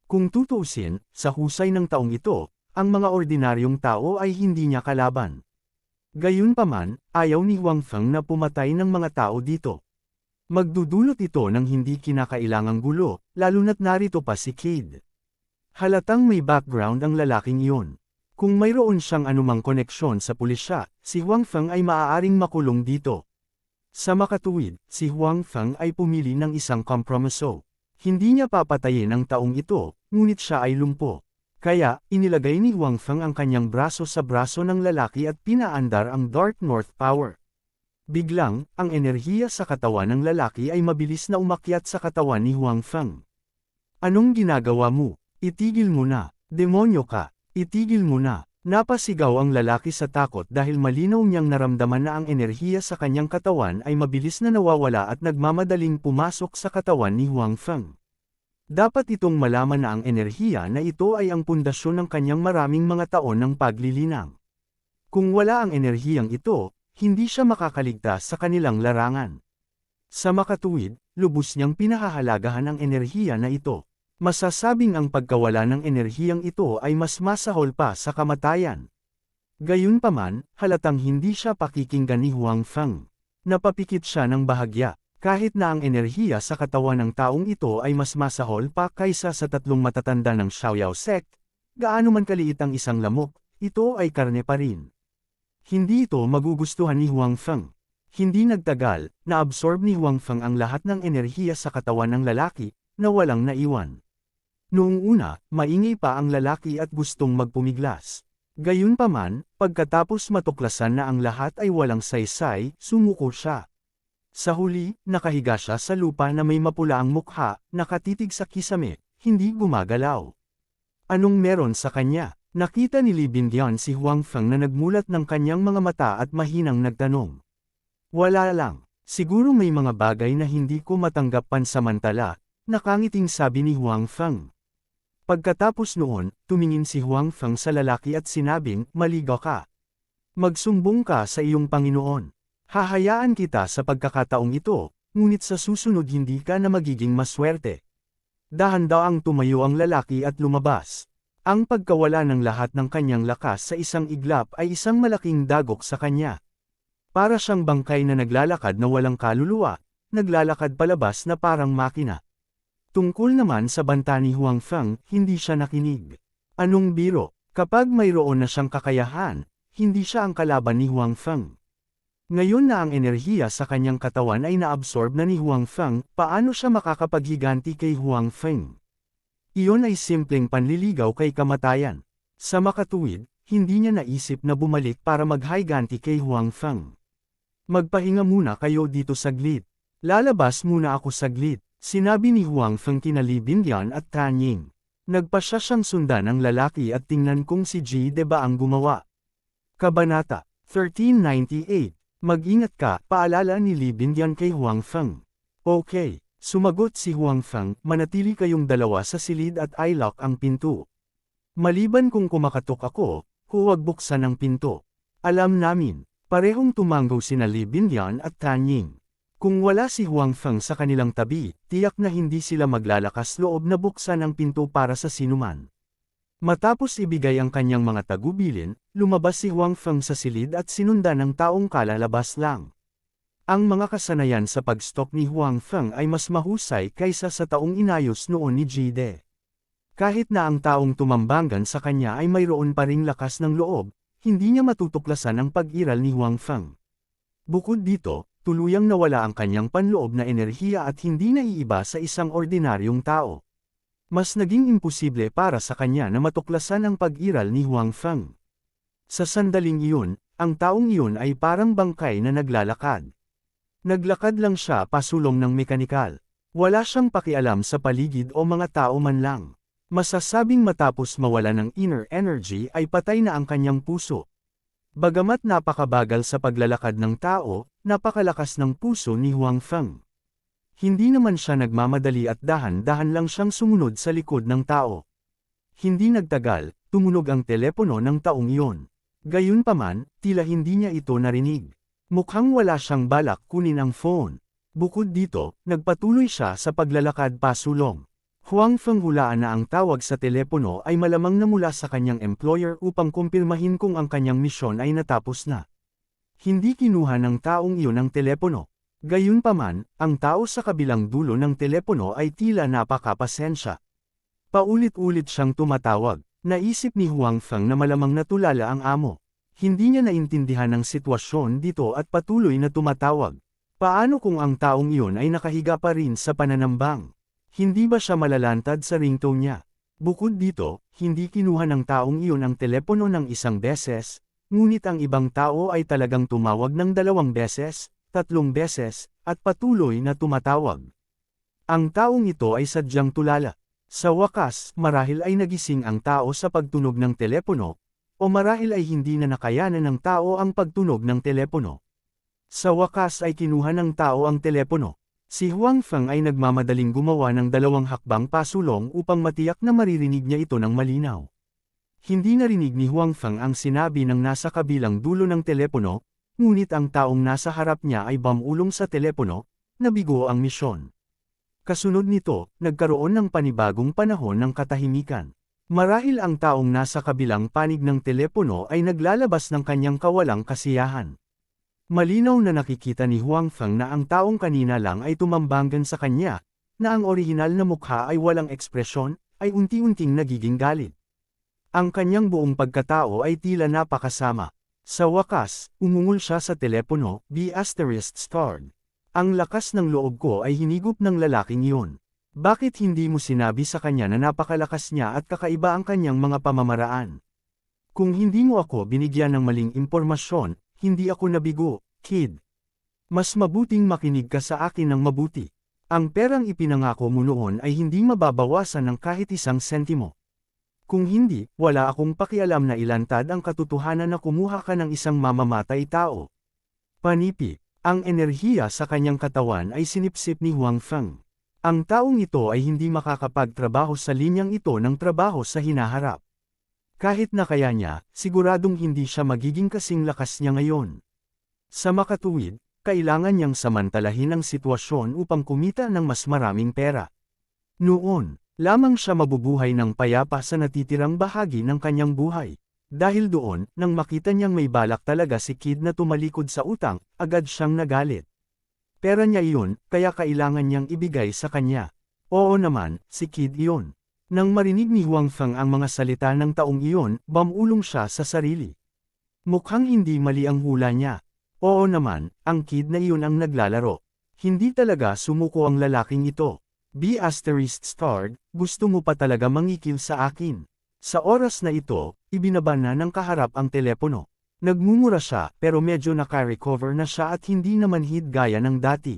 Kung tutuusin, sa husay ng taong ito, ang mga ordinaryong tao ay hindi niya kalaban. Gayunpaman, ayaw ni Huang Feng na pumatay ng mga tao dito. Magdudulot ito ng hindi kinakailangang gulo, lalo na't narito pa si Cade. Halatang may background ang lalaking iyon. Kung mayroon siyang anumang koneksyon sa pulisya, si Huang Feng ay maaaring makulong dito. Sa makatuwid, si Huang Feng ay pumili ng isang kompromiso. Hindi niya papatayin ang taong ito, ngunit siya ay lumpo. Kaya, inilagay ni Huang Feng ang kanyang braso sa braso ng lalaki at pinaandar ang Dark North Power. Biglang, ang enerhiya sa katawan ng lalaki ay mabilis na umakyat sa katawan ni Huang Feng. Anong ginagawa mo? Itigil mo na. Demonyo ka. Itigil mo na. Napasigaw ang lalaki sa takot dahil malinaw niyang naramdaman na ang enerhiya sa kanyang katawan ay mabilis na nawawala at nagmamadaling pumasok sa katawan ni Huang Feng. Dapat itong malaman na ang enerhiya na ito ay ang pundasyon ng kanyang maraming mga taon ng paglilinang. Kung wala ang enerhiyang ito, hindi siya makakaligtas sa kanilang larangan. Sa makatuwid, lubos niyang pinahahalagahan ang enerhiya na ito. Masasabing ang pagkawala ng enerhiyang ito ay mas masahol pa sa kamatayan. Gayunpaman, halatang hindi siya pakikinggan ni Huang Feng. Napapikit siya ng bahagya, kahit na ang enerhiya sa katawan ng taong ito ay mas masahol pa kaysa sa tatlong matatanda ng Xiaoyao sect, gaano man kaliit ang isang lamok, ito ay karne pa rin. Hindi ito magugustuhan ni Huang Feng. Hindi nagtagal, naabsorb ni Huang Feng ang lahat ng enerhiya sa katawan ng lalaki, na walang naiwan. Noong una, maingay pa ang lalaki at gustong magpumiglas. Gayunpaman, pagkatapos matuklasan na ang lahat ay walang saysay, sumuko siya. Sa huli, nakahiga siya sa lupa na may mapula ang mukha, nakatitig sa kisame, hindi gumagalaw. Anong meron sa kanya? Nakita ni Li Bingyun si Huang Feng na nagmulat ng kanyang mga mata at mahinang nagtanong. Wala lang, siguro may mga bagay na hindi ko matanggap pansamantala, nakangiting sabi ni Huang Feng. Pagkatapos noon, tumingin si Huang Feng sa lalaki at sinabing, maligaw ka. Magsumbong ka sa iyong Panginoon. Hahayaan kita sa pagkakataong ito, ngunit sa susunod hindi ka na magiging maswerte. Dahan-daang tumayo ang lalaki at lumabas. Ang pagkawala ng lahat ng kanyang lakas sa isang iglap ay isang malaking dagok sa kanya. Para siyang bangkay na naglalakad na walang kaluluwa, naglalakad palabas na parang makina. Tungkol naman sa banta ni Huang Feng, hindi siya nakinig. Anong biro? Kapag mayroon na siyang kakayahan, hindi siya ang kalaban ni Huang Feng. Ngayon na ang enerhiya sa kanyang katawan ay naabsorb na ni Huang Feng, paano siya makakapaghiganti kay Huang Feng? Iyon ay simpleng panliligaw kay kamatayan. Sa makatuwid, hindi niya naisip na bumalik para maghiganti kay Huang Feng. Magpahinga muna kayo dito saglit. Lalabas muna ako saglit, sinabi ni Huang Feng kina Li Bingyun at Tan Ying. Nagpasya siyang sundan ang lalaki at tingnan kung si Ji De ba ang gumawa. Kabanata 1398. Mag-ingat ka, paalala ni Li Bingyun kay Huang Feng. Okay. Sumagot si Huang Feng, manatili kayong dalawa sa silid at i-lock ang pinto. Maliban kung kumakatok ako, huwag buksan ang pinto. Alam namin, parehong tumanggo sina Li Bingyun at Tan Ying. Kung wala si Huang Feng sa kanilang tabi, tiyak na hindi sila maglalakas loob na buksan ang pinto para sa sinuman. Matapos ibigay ang kanyang mga tagubilin, lumabas si Huang Feng sa silid at sinundan ng taong kalalabas lang. Ang mga kasanayan sa pag-stalk ni Huang Feng ay mas mahusay kaysa sa taong inayos noon ni Ji De. Kahit na ang taong tumambangan sa kanya ay mayroon pa ring lakas ng loob, hindi niya matutuklasan ang pag-iral ni Huang Feng. Bukod dito, tuluyang nawala ang kanyang panloob na enerhiya at hindi naiiba sa isang ordinaryong tao. Mas naging imposible para sa kanya na matuklasan ang pag-iral ni Huang Feng. Sa sandaling iyon, ang taong iyon ay parang bangkay na naglalakad. Naglakad lang siya pasulong ng mekanikal. Wala siyang pakialam sa paligid o mga tao man lang. Masasabing matapos mawala ng inner energy ay patay na ang kanyang puso. Bagamat napakabagal sa paglalakad ng tao, napakalakas ng puso ni Huang Feng. Hindi naman siya nagmamadali at dahan-dahan lang siyang sumunod sa likod ng tao. Hindi nagtagal, tumunog ang telepono ng taong iyon. Gayunpaman, tila hindi niya ito narinig. Mukhang wala siyang balak kunin ang phone. Bukod dito, nagpatuloy siya sa paglalakad pasulong. Huang Feng hulaan na ang tawag sa telepono ay malamang na mula sa kanyang employer upang kumpirmahin kung ang kanyang misyon ay natapos na. Hindi kinuha ng taong iyon ang telepono. Gayunpaman, ang tao sa kabilang dulo ng telepono ay tila napakapasensya. Paulit-ulit siyang tumatawag. Naisip ni Huang Feng na malamang natulala ang amo. Hindi niya naintindihan ang sitwasyon dito at patuloy na tumatawag. Paano kung ang taong iyon ay nakahiga pa rin sa pananambang? Hindi ba siya malalantad sa ringtone niya? Bukod dito, hindi kinuha ng taong iyon ang telepono ng isang beses, ngunit ang ibang tao ay talagang tumawag ng 2 beses, 3 beses, at patuloy na tumatawag. Ang taong ito ay sadyang tulala. Sa wakas, marahil ay nagising ang tao sa pagtunog ng telepono, o marahil ay hindi na nakayanan ng tao ang pagtunog ng telepono. Sa wakas ay kinuha ng tao ang telepono. Si Huang Feng ay nagmamadaling gumawa ng 2 hakbang pasulong upang matiyak na maririnig niya ito ng malinaw. Hindi narinig ni Huang Feng ang sinabi ng nasa kabilang dulo ng telepono, ngunit ang taong nasa harap niya ay bumulong sa telepono, nabigo ang misyon. Kasunod nito, nagkaroon ng panibagong panahon ng katahimikan. Marahil ang taong nasa kabilang panig ng telepono ay naglalabas ng kanyang kawalang kasiyahan. Malinaw na nakikita ni Huang Feng na ang taong kanina lang ay tumambangan sa kanya, na ang orihinal na mukha ay walang ekspresyon, ay unti-unting nagiging galit. Ang kanyang buong pagkatao ay tila napakasama. Sa wakas, umungol siya sa telepono, ****. Ang lakas ng loob ko ay hinigop ng lalaking iyon. Bakit hindi mo sinabi sa kanya na napakalakas niya at kakaiba ang kanyang mga pamamaraan? Kung hindi mo ako binigyan ng maling impormasyon, hindi ako nabigo, kid. Mas mabuting makinig ka sa akin ng mabuti. Ang perang ipinangako mo noon ay hindi mababawasan ng kahit 1 sentimo. Kung hindi, wala akong pakialam na ilantad ang katotohanan na kumuha ka ng isang mamamatay tao. Panipi, ang enerhiya sa kanyang katawan ay sinipsip ni Huang Feng. Ang taong ito ay hindi makakapagtrabaho sa linyang ito ng trabaho sa hinaharap. Kahit na kaya niya, siguradong hindi siya magiging kasing lakas niya ngayon. Sa makatuwid, kailangan niyang samantalahin ang sitwasyon upang kumita ng mas maraming pera. Noon, lamang siya mabubuhay ng payapa sa natitirang bahagi ng kanyang buhay. Dahil doon, nang makita niyang may balak talaga si Kid na tumalikod sa utang, agad siyang nagalit. Pera niya iyon, kaya kailangan niyang ibigay sa kanya. Oo naman, si Kid iyon. Nang marinig ni Huang Feng ang mga salita ng taong iyon, bumulong siya sa sarili. Mukhang hindi mali ang hula niya. Oo naman, ang Kid na iyon ang naglalaro. Hindi talaga sumuko ang lalaking ito. ****, gusto mo pa talaga mangikil sa akin. Sa oras na ito, ibinaba na ng kaharap ang telepono. Nagmumura siya pero medyo naka-recover na siya at hindi naman hid gaya ng dati.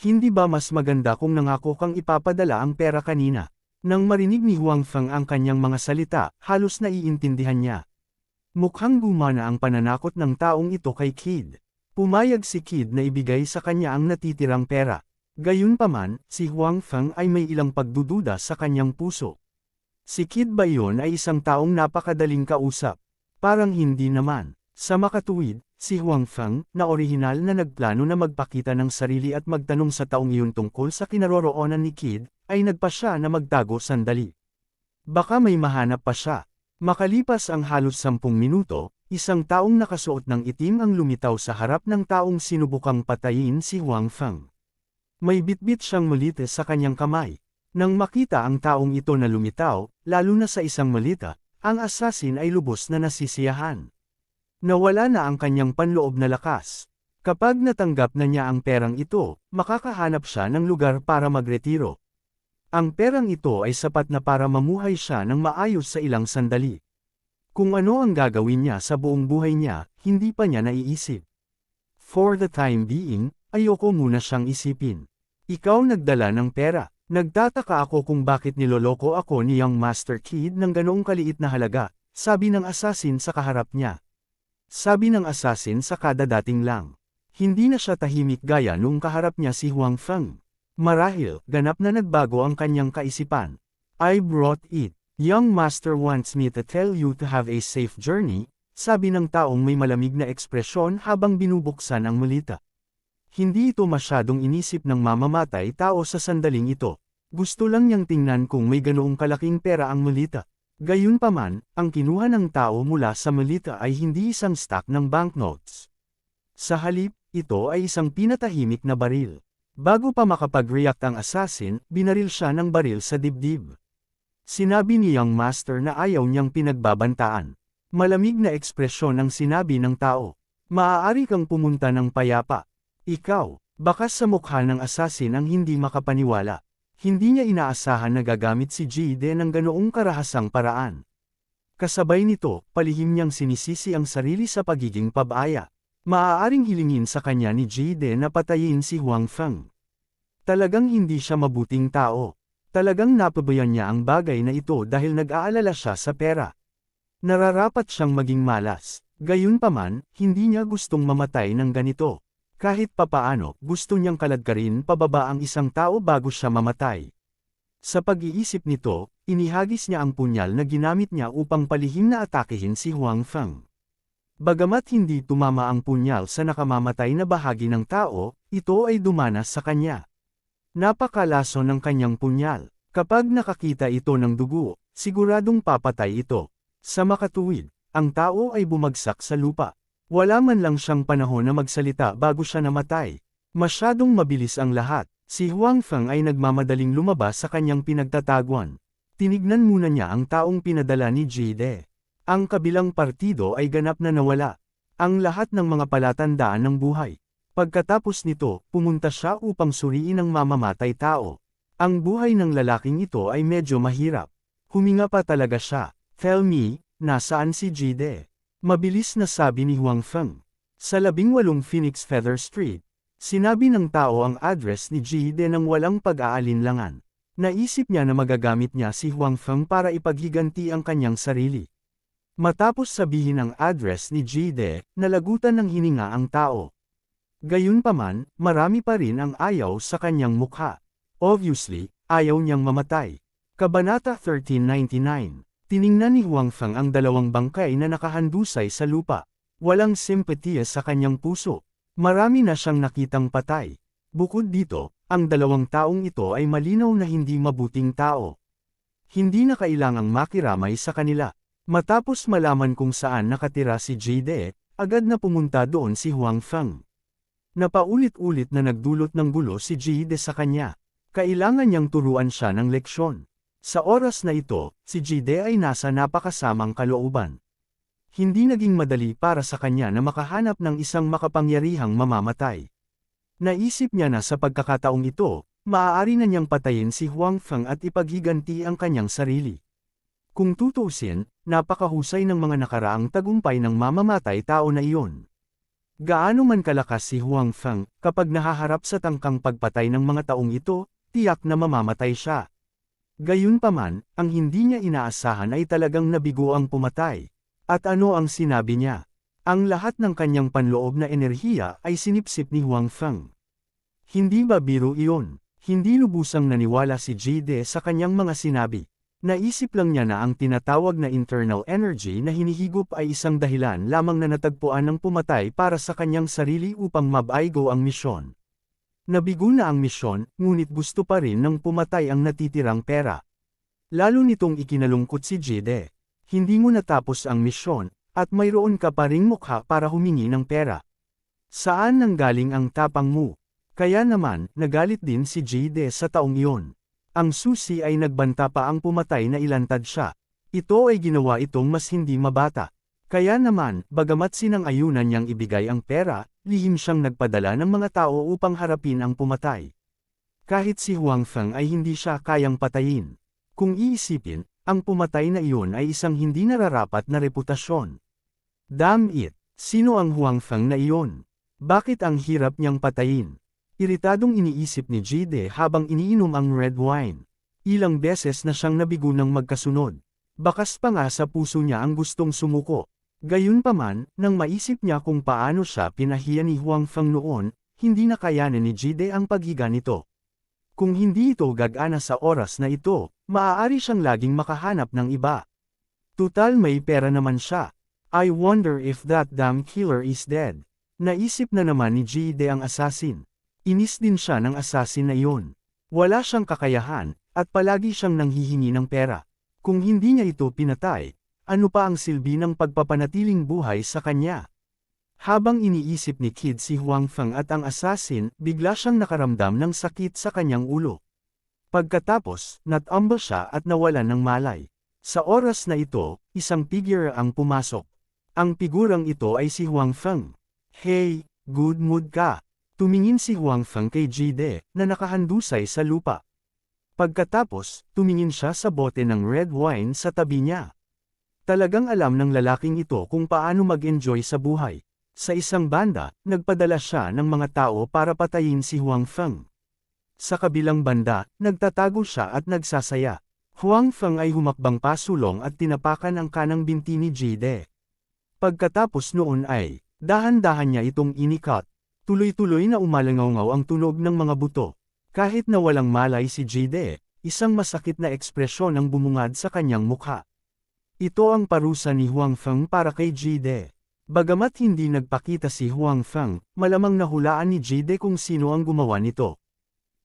Hindi ba mas maganda kung nangako kang ipapadala ang pera kanina? Nang marinig ni Huang Feng ang kanyang mga salita, halos naiintindihan niya. Mukhang gumana ang pananakot ng taong ito kay Kid. Pumayag si Kid na ibigay sa kanya ang natitirang pera. Gayunpaman, si Huang Feng ay may ilang pagdududa sa kanyang puso. Si Kid ba yun ay isang taong napakadaling kausap? Parang hindi naman. Sa makatuwid, si Huang Feng, na orihinal na nagplano na magpakita ng sarili at magtanong sa taong iyon tungkol sa kinaroroonan ni Kid, ay nagpa siya na magtago sandali. Baka may mahanap pa siya. Makalipas ang halos 10 minuto, isang taong nakasuot ng itim ang lumitaw sa harap ng taong sinubukang patayin si Huang Feng. May bitbit siyang malites sa kanyang kamay. Nang makita ang taong ito na lumitaw, lalo na sa isang malita, ang assassin ay lubos na nasisiyahan. Nawala na ang kanyang panloob na lakas. Kapag natanggap na niya ang perang ito, makakahanap siya ng lugar para magretiro. Ang perang ito ay sapat na para mamuhay siya ng maayos sa ilang sandali. Kung ano ang gagawin niya sa buong buhay niya, hindi pa niya naiisip. For the time being, ayoko muna siyang isipin. Ikaw nagdala ng pera. Nagtataka ako kung bakit niloloko ako ni Young Master Kid ng ganoong kaliit na halaga, sabi ng assassin sa kaharap niya. Sabi ng assassin sa kadadating lang. Hindi na siya tahimik gaya nung kaharap niya si Huang Feng. Marahil, ganap na nagbago ang kanyang kaisipan. I brought it. Young master wants me to tell you to have a safe journey, sabi ng taong may malamig na ekspresyon habang binubuksan ang malita. Hindi ito masyadong inisip ng mamamatay tao sa sandaling ito. Gusto lang niyang tingnan kung may ganoong kalaking pera ang malita. Gayunpaman, ang kinuha ng tao mula sa malita ay hindi isang stack ng banknotes. Sa halip, ito ay isang pinatahimik na baril. Bago pa makapag-react ang assassin, binaril siya ng baril sa dibdib. Sinabi ni Young Master na ayaw niyang pinagbabantaan. Malamig na ekspresyon ang sinabi ng tao. Maaari kang pumunta ng payapa. Ikaw, bakas sa mukha ng assassin ang hindi makapaniwala. Hindi niya inaasahan na gagamit si Jide ng ganoong karahasang paraan. Kasabay nito, palihim niyang sinisisi ang sarili sa pagiging pabaya. Maaaring hilingin sa kanya ni Jide na patayin si Huang Feng. Talagang hindi siya mabuting tao. Talagang napabayan niya ang bagay na ito dahil nag-aalala siya sa pera. Nararapat siyang maging malas. Gayunpaman, hindi niya gustong mamatay ng ganito. Kahit papaano, gusto niyang kaladkarin pababa ang isang tao bago siya mamatay. Sa pag-iisip nito, inihagis niya ang punyal na ginamit niya upang palihim na atakehin si Huang Feng. Bagamat hindi tumama ang punyal sa nakamamatay na bahagi ng tao, ito ay dumanas sa kanya. Napakalaso ng kanyang punyal. Kapag nakakita ito ng dugo, siguradong papatay ito. Sa makatuwid, ang tao ay bumagsak sa lupa. Wala man lang siyang panahon na magsalita bago siya namatay. Masyadong mabilis ang lahat. Si Huang Feng ay nagmamadaling lumabas sa kanyang pinagtataguan. Tinignan muna niya ang taong pinadala ni Jide. Ang kabilang partido ay ganap na nawala. Ang lahat ng mga palatandaan ng buhay. Pagkatapos nito, pumunta siya upang suriin ang mamamatay tao. Ang buhay ng lalaking ito ay medyo mahirap. Huminga pa talaga siya. Tell me, nasaan si Jide? Mabilis na sabi ni Huang Feng. Sa 18 Phoenix Feather Street. Sinabi ng tao ang address ni Jide nang walang pag-aalinlangan. Naisip niya na magagamit niya si Huang Feng para ipaghiganti ang kanyang sarili. Matapos sabihin ang address ni Jide, nalagutan ng hininga ang tao. Gayunpaman, marami pa rin ang ayaw sa kanyang mukha. Obviously, ayaw niyang mamatay. Kabanata 1399. Tiningnan ni Huang Feng ang dalawang bangkay na nakahandusay sa lupa. Walang simpatiya sa kanyang puso. Marami na siyang nakitang patay. Bukod dito, ang dalawang taong ito ay malinaw na hindi mabuting tao. Hindi na kailangang makiramay sa kanila. Matapos malaman kung saan nakatira si Jide, agad na pumunta doon si Huang Feng. Napaulit-ulit na nagdulot ng gulo si Jide sa kanya. Kailangan niyang turuan siya ng leksyon. Sa oras na ito, si Jide ay nasa napakasamang kalooban. Hindi naging madali para sa kanya na makahanap ng isang makapangyarihang mamamatay. Naisip niya na sa pagkakataong ito, maaari na niyang patayin si Huang Feng at ipaghiganti ang kanyang sarili. Kung tutuusin, napakahusay ng mga nakaraang tagumpay ng mamamatay tao na iyon. Gaano man kalakas si Huang Feng, kapag nahaharap sa tangkang pagpatay ng mga taong ito, tiyak na mamamatay siya. Gayunpaman, ang hindi niya inaasahan ay talagang nabigo ang pumatay. At ano ang sinabi niya? Ang lahat ng kanyang panloob na enerhiya ay sinipsip ni Huang Feng. Hindi ba biro iyon? Hindi lubusang naniwala si Jide sa kanyang mga sinabi. Naisip lang niya na ang tinatawag na internal energy na hinihigop ay isang dahilan lamang na natagpuan ng pumatay para sa kanyang sarili upang mabaigo ang misyon. Nabigo na ang misyon, ngunit gusto pa rin ng pumatay ang natitirang pera. Lalo nitong ikinalungkot si Jide. Hindi mo natapos ang misyon, at mayroon ka pa ring mukha para humingi ng pera. Saan nanggaling ang tapang mo? Kaya naman, nagalit din si Jide sa taong iyon. Ang susi ay nagbanta pa ang pumatay na ilantad siya. Ito ay ginawa itong mas hindi mabata. Kaya naman, bagamat sinang-ayunan niyang ibigay ang pera, lihim siyang nagpadala ng mga tao upang harapin ang pumatay. Kahit si Huang Feng ay hindi siya kayang patayin. Kung iisipin, ang pumatay na iyon ay isang hindi nararapat na reputasyon. Damn it! Sino ang Huang Feng na iyon? Bakit ang hirap niyang patayin? Iritadong iniisip ni Jide habang iniinom ang red wine. Ilang beses na siyang nabigo ng magkasunod. Bakas pa nga sa puso niya ang gustong sumuko. Gayunpaman, nang maisip niya kung paano siya pinahiya ni Huang Feng noon, hindi na kayanin ni Jide ang paghiga nito. Kung hindi ito gagana sa oras na ito, maaari siyang laging makahanap ng iba. Tutal may pera naman siya. I wonder if that damn killer is dead. Naisip na naman ni Jide ang assassin. Inis din siya ng assassin na iyon. Wala siyang kakayahan, at palagi siyang nanghihingi ng pera. Kung hindi niya ito pinatay, ano pa ang silbi ng pagpapanatiling buhay sa kanya? Habang iniisip ni Kid si Huang Feng at ang assassin, bigla siyang nakaramdam ng sakit sa kanyang ulo. Pagkatapos, natumble siya at nawalan ng malay. Sa oras na ito, isang figure ang pumasok. Ang figurang ito ay si Huang Feng. Hey, good mood ka. Tumingin si Huang Feng kay Jide, na nakahandusay sa lupa. Pagkatapos, tumingin siya sa bote ng red wine sa tabi niya. Talagang alam ng lalaking ito kung paano mag-enjoy sa buhay. Sa isang banda, nagpadala siya ng mga tao para patayin si Huang Feng. Sa kabilang banda, nagtatago siya at nagsasaya. Huang Feng ay humakbang pasulong at tinapakan ang kanang binti ni Jide. Pagkatapos noon ay, dahan-dahan niya itong inikat. Tuloy-tuloy na umalangaw ang tunog ng mga buto. Kahit na walang malay si Jide, isang masakit na ekspresyon ang bumungad sa kanyang mukha. Ito ang parusa ni Huang Feng para kay Jide. Bagamat hindi nagpakita si Huang Feng, malamang nahulaan ni Jide kung sino ang gumawa nito.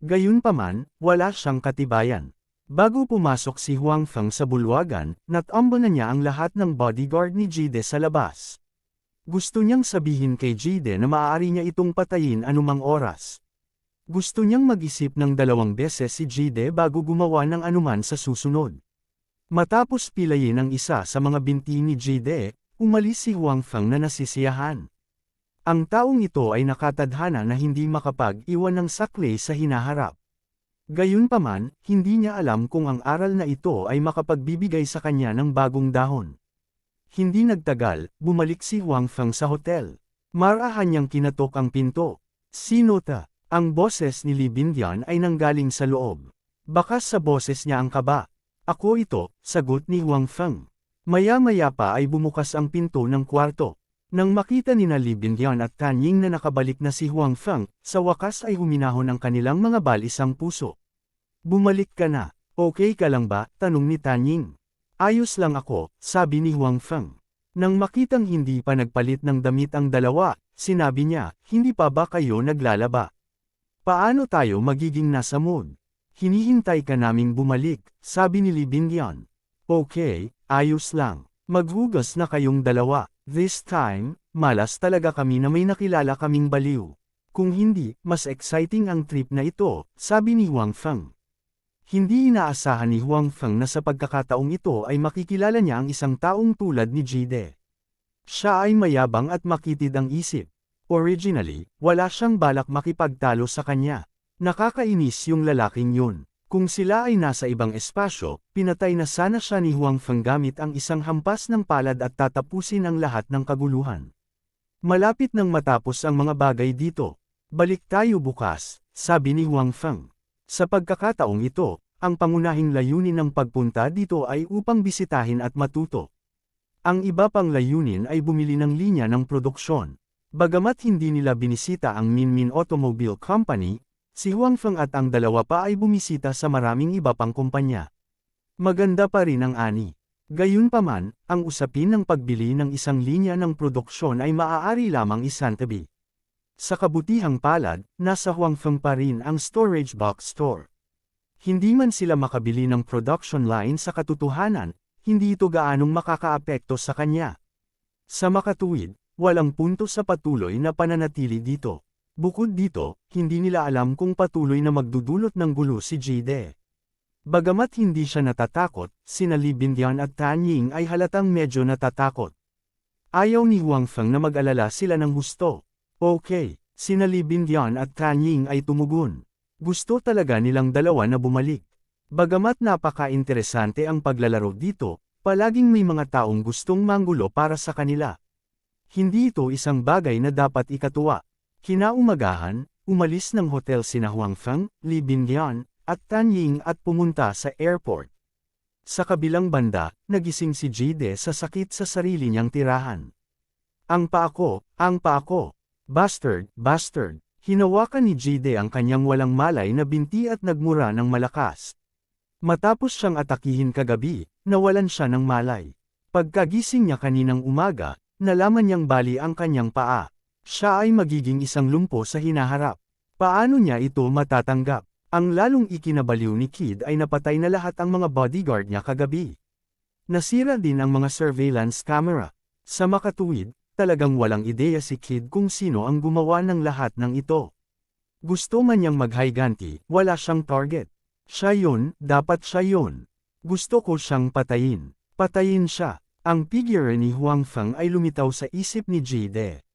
Gayunpaman, wala siyang katibayan. Bago pumasok si Huang Feng sa bulwagan, natumble na niya ang lahat ng bodyguard ni Jide sa labas. Gusto niyang sabihin kay Jide na maaari niya itong patayin anumang oras. Gusto niyang mag-isip ng 2 beses si Jide bago gumawa ng anuman sa susunod. Matapos pilayin ang isa sa mga binti ni Jide, umalis si Huang Feng na nasisiyahan. Ang taong ito ay nakatadhana na hindi makapag-iwan ng saklay sa hinaharap. Gayunpaman, hindi niya alam kung ang aral na ito ay makapagbibigay sa kanya ng bagong dahon. Hindi nagtagal, bumalik si Huang Feng sa hotel. Marahan niyang kinatok ang pinto. Sino ta? Ang boses ni Li Bindian ay nanggaling sa loob. Bakas sa boses niya ang kaba. Ako ito, sagot ni Huang Feng. Maya-maya pa ay bumukas ang pinto ng kwarto. Nang makita nina Li Bindian at Tan Ying na nakabalik na si Huang Feng, sa wakas ay huminahon ang kanilang mga balisang puso. Bumalik ka na. Okay ka lang ba? Tanong ni Tan Ying. Ayos lang ako, sabi ni Huang Feng. Nang makitang hindi pa nagpalit ng damit ang dalawa, sinabi niya, hindi pa ba kayo naglalaba? Paano tayo magiging nasa mood? Hinihintay ka naming bumalik, sabi ni Li Bindian. Okay, ayos lang. Maghugas na kayong dalawa. This time, malas talaga kami na may nakilala kaming baliw. Kung hindi, mas exciting ang trip na ito, sabi ni Huang Feng. Hindi inaasahan ni Huang Feng na sa pagkakataong ito ay makikilala niya ang isang taong tulad ni Jide. Siya ay mayabang at makitid ang isip. Originally, wala siyang balak makipagtalo sa kanya. Nakakainis yung lalaking yun. Kung sila ay nasa ibang espasyo, pinatay na sana siya ni Huang Feng gamit ang isang hampas ng palad at tatapusin ang lahat ng kaguluhan. Malapit nang matapos ang mga bagay dito. Balik tayo bukas, sabi ni Huang Feng. Sa pagkakataong ito, ang pangunahing layunin ng pagpunta dito ay upang bisitahin at matuto. Ang iba pang layunin ay bumili ng linya ng produksyon. Bagamat hindi nila binisita ang Minmin Automobile Company, si Huang Feng at ang dalawa pa ay bumisita sa maraming iba pang kumpanya. Maganda pa rin ang ani. Gayunpaman, ang usapin ng pagbili ng isang linya ng produksyon ay maaari lamang isantabi. Sa kabutihang palad, nasa Huang Feng pa rin ang storage box store. Hindi man sila makabili ng production line sa katotohanan, hindi ito gaanong makakaapekto sa kanya. Sa makatuwid, walang punto sa patuloy na pananatili dito. Bukod dito, hindi nila alam kung patuloy na magdudulot ng gulo si Jide. Bagamat hindi siya natatakot, sina Li Bindian at Tan Ying ay halatang medyo natatakot. Ayaw ni Huang Feng na mag-alala sila ng husto. Okay, sina Li Bindian at Tan Ying ay tumugon. Gusto talaga nilang dalawa na bumalik. Bagamat napaka-interesante ang paglalaro dito, palaging may mga taong gustong manggulo para sa kanila. Hindi ito isang bagay na dapat ikatuwa. Kinaumagahan, umalis ng hotel sina Huang Feng, Li Bindian, at Tan Ying at pumunta sa airport. Sa kabilang banda, nagising si Jide sa sakit sa sarili niyang tirahan. Ang paa ko, bastard, bastard. Hinawakan ni Jide ang kanyang walang malay na binti at nagmura ng malakas. Matapos siyang atakihin kagabi, nawalan siya ng malay. Pagkagising niya kaninang umaga, nalaman niyang bali ang kanyang paa. Siya ay magiging isang lumpo sa hinaharap. Paano niya ito matatanggap? Ang lalong ikinabaliw ni Kid ay napatay na lahat ang mga bodyguard niya kagabi. Nasira din ang mga surveillance camera. Sa makatuwid, talagang walang ideya si Kid kung sino ang gumawa ng lahat ng ito. Gusto man niyang maghiganti, wala siyang target. Siya yun, dapat siya yun. Gusto ko siyang patayin. Patayin siya. Ang figure ni Huang Feng ay lumitaw sa isip ni Jide.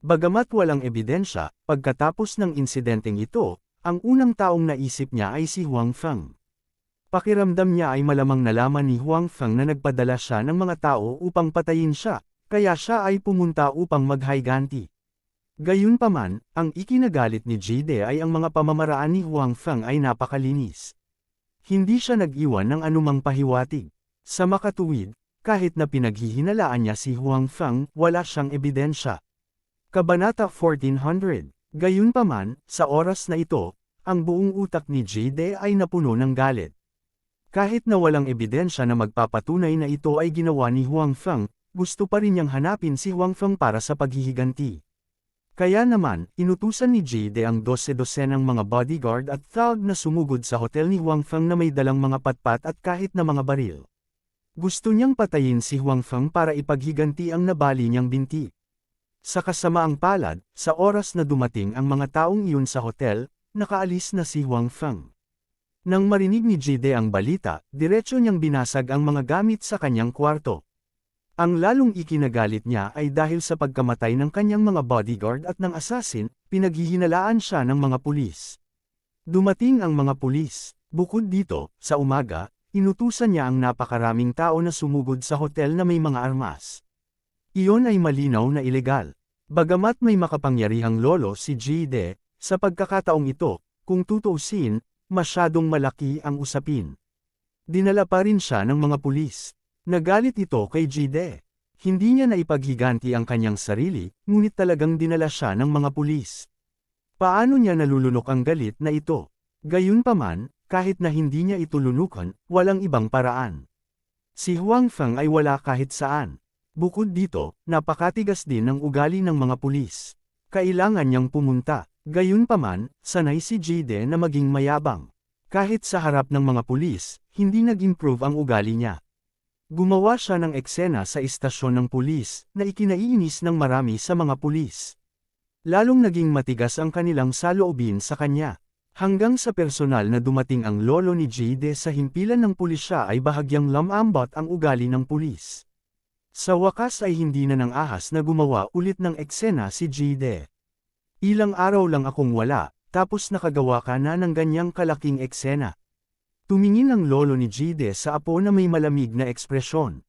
Bagamat walang ebidensya, pagkatapos ng insidenteng ito, ang unang taong naisip niya ay si Huang Feng. Pakiramdam niya ay malamang nalaman ni Huang Feng na nagpadala siya ng mga tao upang patayin siya, kaya siya ay pumunta upang maghiganti. Gayunpaman, ang ikinagalit ni Jide ay ang mga pamamaraan ni Huang Feng ay napakalinis. Hindi siya nag-iwan ng anumang pahiwatig. Sa makatuwid, kahit na pinaghihinalaan niya si Huang Feng, wala siyang ebidensya. Kabanata 1400. Gayunpaman, sa oras na ito, ang buong utak ni Jide ay napuno ng galit. Kahit na walang ebidensya na magpapatunay na ito ay ginawa ni Huang Feng, gusto pa rin niyang hanapin si Huang Feng para sa paghihiganti. Kaya naman, inutusan ni Jide ang 12-12 ng mga bodyguard at thug na sumugod sa hotel ni Huang Feng na may dalang mga patpat at kahit na mga baril. Gusto niyang patayin si Huang Feng para ipaghiganti ang nabali niyang binti. Sa kasamaang palad, sa oras na dumating ang mga taong iyon sa hotel, nakaalis na si Huang Feng. Nang marinig ni Jide ang balita, diretso niyang binasag ang mga gamit sa kanyang kwarto. Ang lalong ikinagalit niya ay dahil sa pagkamatay ng kanyang mga bodyguard at ng assassin, pinaghihinalaan siya ng mga pulis. Dumating ang mga pulis. Bukod dito, sa umaga, inutusan niya ang napakaraming tao na sumugod sa hotel na may mga armas. Iyon ay malinaw na ilegal. Bagamat may makapangyarihang lolo si Jide, sa pagkakataong ito, kung tutuusin, masyadong malaki ang usapin. Dinala pa rin siya ng mga pulis. Nagalit ito kay Jide. Hindi niya naipaghiganti ang kanyang sarili, ngunit talagang dinala siya ng mga pulis. Paano niya nalulunok ang galit na ito? Gayunpaman, kahit na hindi niya ito lunukan, walang ibang paraan. Si Huang Feng ay wala kahit saan. Bukod dito, napakatigas din ang ugali ng mga pulis. Kailangan niyang pumunta. Gayunpaman, sanay si Jide na maging mayabang. Kahit sa harap ng mga pulis, hindi nag-improve ang ugali niya. Gumawa siya ng eksena sa istasyon ng pulis, na ikinaiinis ng marami sa mga pulis. Lalong naging matigas ang kanilang saloobin sa kanya. Hanggang sa personal na dumating ang lolo ni Jide sa himpilan ng pulisya ay bahagyang lamambot ang ugali ng pulis. Sa wakas ay hindi na ng ahas na gumawa ulit ng eksena si Jide. Ilang araw lang akong wala, tapos nakagawa ka na ng ganyang kalaking eksena. Tumingin ang lolo ni Jide sa apo na may malamig na ekspresyon.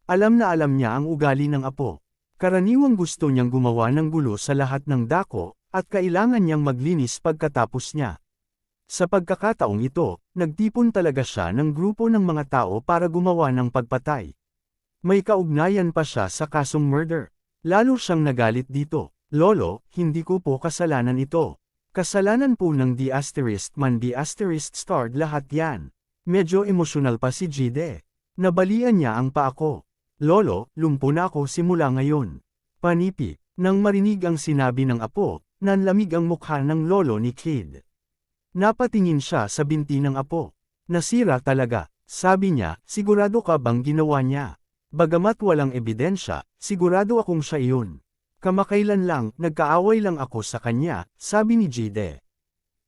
Alam na alam niya ang ugali ng apo. Karaniwang gusto niyang gumawa ng gulo sa lahat ng dako, at kailangan niyang maglinis pagkatapos niya. Sa pagkakataong ito, nagtipon talaga siya ng grupo ng mga tao para gumawa ng pagpatay. May kaugnayan pa siya sa kasong murder. Lalo siyang nagalit dito. Lolo, hindi ko po kasalanan ito. Kasalanan po ng D***man***** lahat yan. Medyo emosyonal pa si Jide. Nabalian niya ang paa ko. Lolo, lumpo na ako simula ngayon. Panipi. Nang marinig ang sinabi ng apo, nanlamig ang mukha ng lolo ni Kid. Napatingin siya sa binti ng apo. Nasira talaga. Sabi niya, sigurado ka bang ginawa niya? Bagamat walang ebidensya, sigurado akong siya iyon. Kamakailan lang, nagkaaway lang ako sa kanya, sabi ni Jide.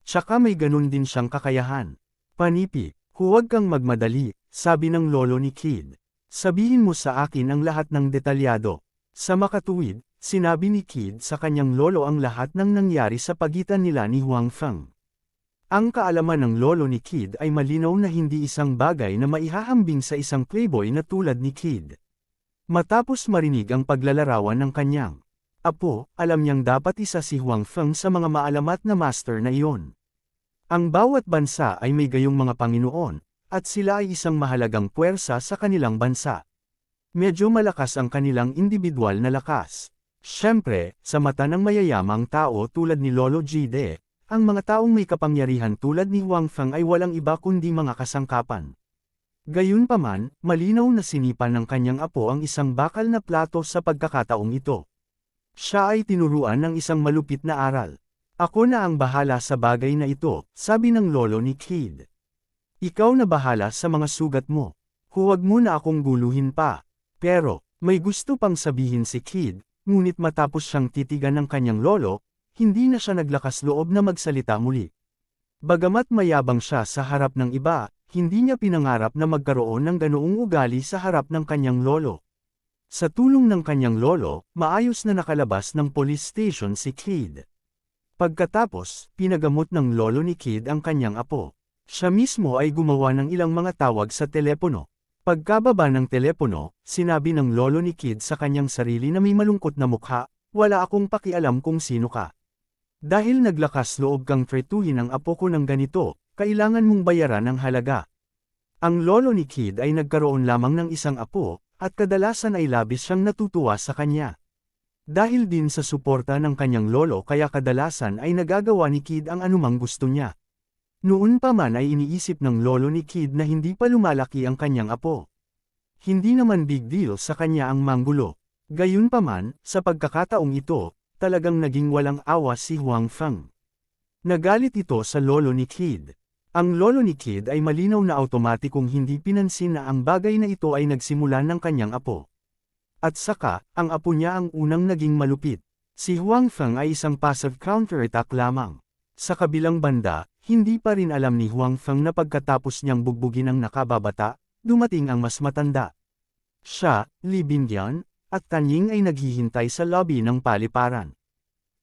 Tsaka may ganun din siyang kakayahan. Panipi, huwag kang magmadali, sabi ng lolo ni Kid. Sabihin mo sa akin ang lahat ng detalyado. Sa makatuwid, sinabi ni Kid sa kanyang lolo ang lahat ng nangyari sa pagitan nila ni Huang Feng. Ang kaalaman ng lolo ni Kid ay malinaw na hindi isang bagay na maihahambing sa isang playboy na tulad ni Kid. Matapos marinig ang paglalarawan ng kanyang apo, alam niyang dapat isa si Huang Feng sa mga maalamat na master na iyon. Ang bawat bansa ay may gayong mga panginoon, at sila ay isang mahalagang puwersa sa kanilang bansa. Medyo malakas ang kanilang individual na lakas. Siyempre, sa mata ng mayayamang tao tulad ni Lolo Jide, ang mga taong may kapangyarihan tulad ni Huang Feng ay walang iba kundi mga kasangkapan. Gayunpaman, malinaw na sinipan ng kanyang apo ang isang bakal na plato sa pagkakataong ito. Siya ay tinuruan ng isang malupit na aral. Ako na ang bahala sa bagay na ito, sabi ng lolo ni Kid. Ikaw na bahala sa mga sugat mo. Huwag mo na akong guluhin pa. Pero, may gusto pang sabihin si Kid, ngunit matapos siyang titigan ng kanyang lolo, hindi na siya naglakas loob na magsalita muli. Bagamat mayabang siya sa harap ng iba, hindi niya pinangarap na magkaroon ng ganoong ugali sa harap ng kanyang lolo. Sa tulong ng kanyang lolo, maayos na nakalabas ng police station si Kid. Pagkatapos, pinagamot ng lolo ni Kid ang kanyang apo. Siya mismo ay gumawa ng ilang mga tawag sa telepono. Pagkababa ng telepono, sinabi ng lolo ni Kid sa kanyang sarili na may malungkot na mukha, wala akong pakialam kung sino ka. Dahil naglakas loob kang tretuhin ang apo ko ng ganito, kailangan mong bayaran ang halaga. Ang lolo ni Kid ay nagkaroon lamang ng isang apo, at kadalasan ay labis siyang natutuwa sa kanya. Dahil din sa suporta ng kanyang lolo kaya kadalasan ay nagagawa ni Kid ang anumang gusto niya. Noon pa man ay iniisip ng lolo ni Kid na hindi pa lumalaki ang kanyang apo. Hindi naman big deal sa kanya ang manggulo. Gayunpaman, sa pagkakataong ito, talagang naging walang awa si Huang Feng. Nagalit ito sa lolo ni Kid. Ang lolo ni Kid ay malinaw na automatikong hindi pinansin na ang bagay na ito ay nagsimula ng kanyang apo. At saka, ang apo niya ang unang naging malupit. Si Huang Feng ay isang passive counterattack lamang. Sa kabilang banda, hindi pa rin alam ni Huang Feng na pagkatapos niyang bugbugin ang nakababata, dumating ang mas matanda. Siya, Li Bingyan, at Tanying ay naghihintay sa lobby ng paliparan.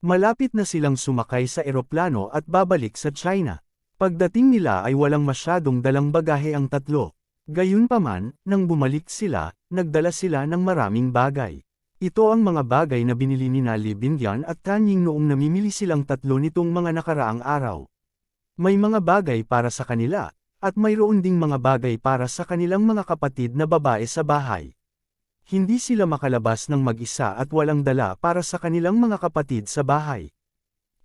Malapit na silang sumakay sa eroplano at babalik sa China. Pagdating nila ay walang masyadong dalang bagahe ang tatlo. Gayunpaman, nang bumalik sila, nagdala sila ng maraming bagay. Ito ang mga bagay na binili ni Li Bingyan at Tanying noong namimili silang tatlo nitong mga nakaraang araw. May mga bagay para sa kanila, at mayroon ding mga bagay para sa kanilang mga kapatid na babae sa bahay. Hindi sila makalabas ng mag-isa at walang dala para sa kanilang mga kapatid sa bahay.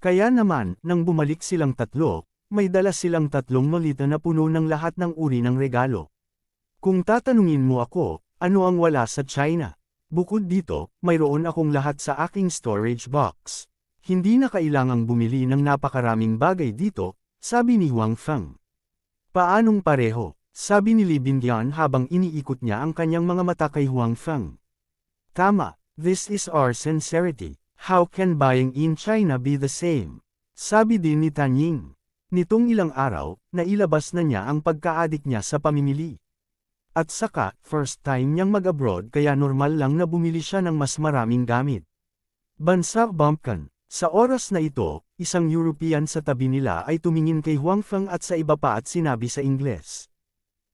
Kaya naman, nang bumalik silang tatlo, may dala silang tatlong malita na puno ng lahat ng uri ng regalo. Kung tatanungin mo ako, ano ang wala sa China? Bukod dito, mayroon akong lahat sa aking storage box. Hindi na kailangang bumili ng napakaraming bagay dito, sabi ni Huang Feng. Paanong pareho? Sabi ni Li Bingyan habang iniikot niya ang kanyang mga mata kay Huang Feng. Tama, this is our sincerity. How can buying in China be the same? Sabi din ni Tanying. Nitong ilang araw, nailabas na niya ang pagka-adik niya sa pamimili. At saka, first time niyang mag-abroad kaya normal lang na bumili siya ng mas maraming gamit. Bansa Bumpkin. Sa oras na ito, isang European sa tabi nila ay tumingin kay Huang Feng at sa iba pa at sinabi sa Ingles.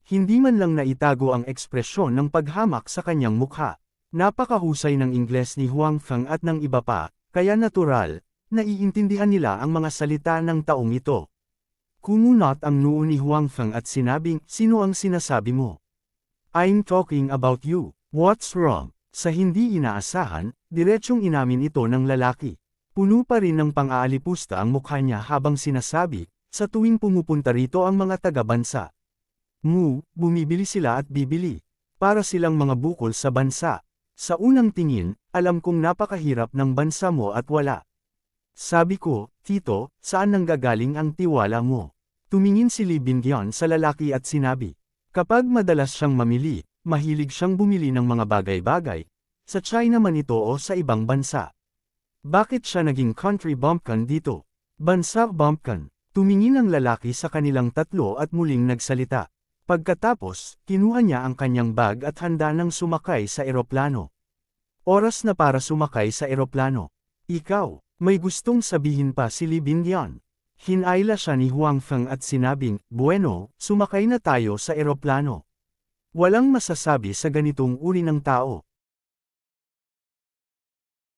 Hindi man lang naitago ang ekspresyon ng paghamak sa kanyang mukha. Napakahusay ng Ingles ni Huang Feng at ng iba pa, kaya natural, naiintindihan nila ang mga salita ng taong ito. Kumunot ang noo ni Huang Feng at sinabing, sino ang sinasabi mo? I'm talking about you. What's wrong? Sa hindi inaasahan, diretsyong inamin ito ng lalaki. Puno pa rin ng pang-aalipusta ang mukha niya habang sinasabi, sa tuwing pumupunta rito ang mga taga-bansa. Bumibili sila at bibili. Para silang mga bukol sa bansa. Sa unang tingin, alam kong napakahirap ng bansa mo at wala. Sabi ko, Tito, saan nanggagaling ang tiwala mo? Tumingin si Li Bingyan sa lalaki at sinabi, kapag madalas siyang mamili, mahilig siyang bumili ng mga bagay-bagay, sa China man ito o sa ibang bansa. Bakit siya naging country bumpkin dito? Bansa bumpkin. Tumingin ang lalaki sa kanilang tatlo at muling nagsalita. Pagkatapos, kinuha niya ang kanyang bag at handa nang sumakay sa eroplano. Oras na para sumakay sa eroplano. Ikaw, may gustong sabihin pa si Li Bingyan. Hinayla siya ni Huang Feng at sinabing, bueno, sumakay na tayo sa eroplano. Walang masasabi sa ganitong uri ng tao.